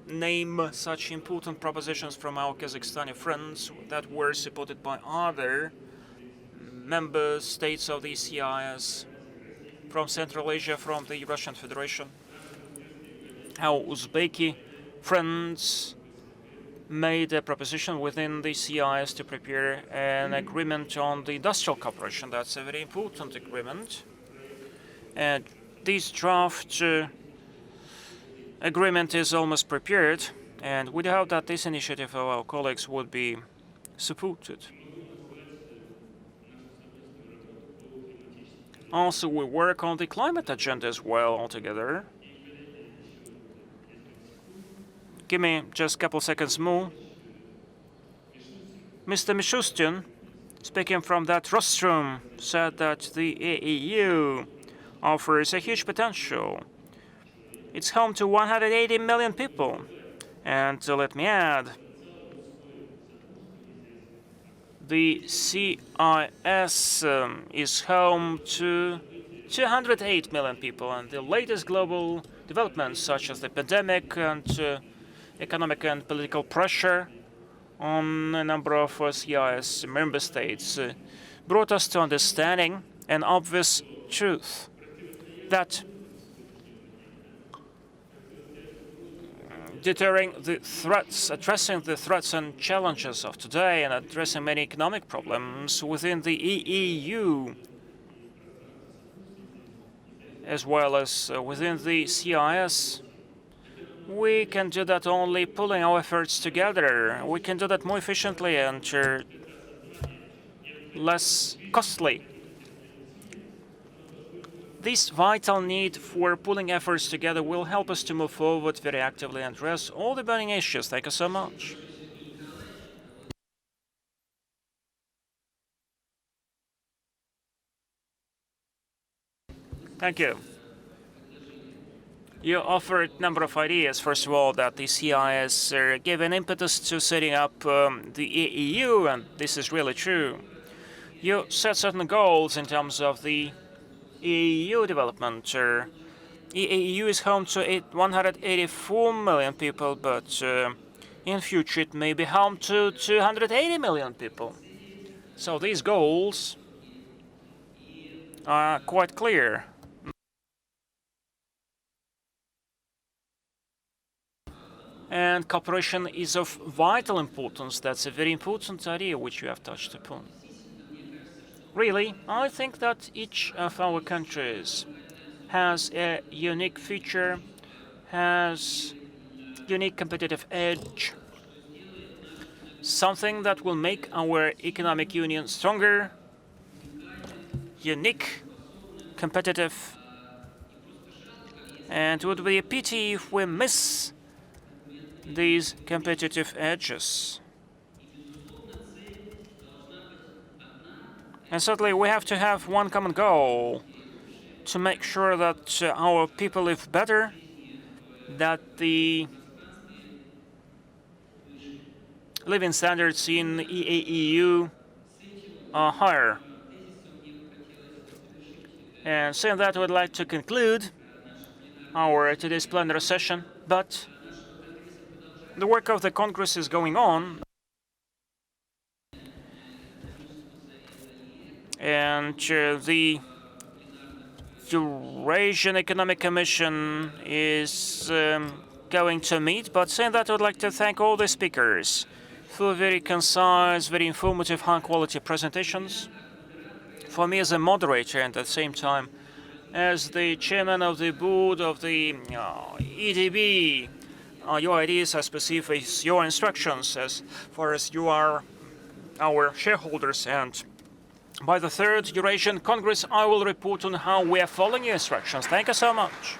S4: name such important propositions from our Kazakhstani friends that were supported by other member states of the CIS, from Central Asia, from the Russian Federation. Our Uzbeki friends made a proposition within the CIS to prepare an agreement on the industrial cooperation. That's a very important agreement. And this draft agreement is almost prepared, and we hope that this initiative of our colleagues would be supported. Also, we work on the climate agenda as well altogether. Give me just a couple seconds more. Mr. Mishustin, speaking from that rostrum, said that the EAEU offers a huge potential. It's home to 180 million people. And let me add, the CIS is home to 208 million people, and the latest global developments, such as the pandemic and economic and political pressure on a number of CIS member states, brought us to understanding an obvious truth that deterring the threats, addressing the threats and challenges of today and addressing many economic problems within the EEU, as well as within the CIS, we can do that only pulling our efforts together. We can do that more efficiently and less costly. This vital need for pulling efforts together will help us to move forward very actively and address all the burning issues. Thank you so much. Thank you. You offered a number of ideas. First of all, that the CIS gave an impetus to setting up the EAEU, and this is really true. You set certain goals in terms of the EAEU development. EAEU is home to 184 million people, but in future it may be home to 280 million people. So these goals are quite clear. And cooperation is of vital importance. That's a very important idea which you have touched upon. Really, I think that each of our countries has a unique feature, has unique competitive edge, something that will make our economic union stronger, unique, competitive, and it would be a pity if we miss these competitive edges. And certainly we have to have one common goal, to make sure that our people live better, that the living standards in EAEU are higher. And saying that, I would like to conclude our today's plenary session, but the work of the Congress is going on. And the Eurasian Economic Commission is going to meet. But saying that, I would like to thank all the speakers for very concise, very informative, high-quality presentations. For me as a moderator and at the same time as the chairman of the board of the EDB, your ideas as perceived as your instructions as far as you are our shareholders, and by the third Eurasian Congress, I will report on how we are following your instructions. Thank you so much.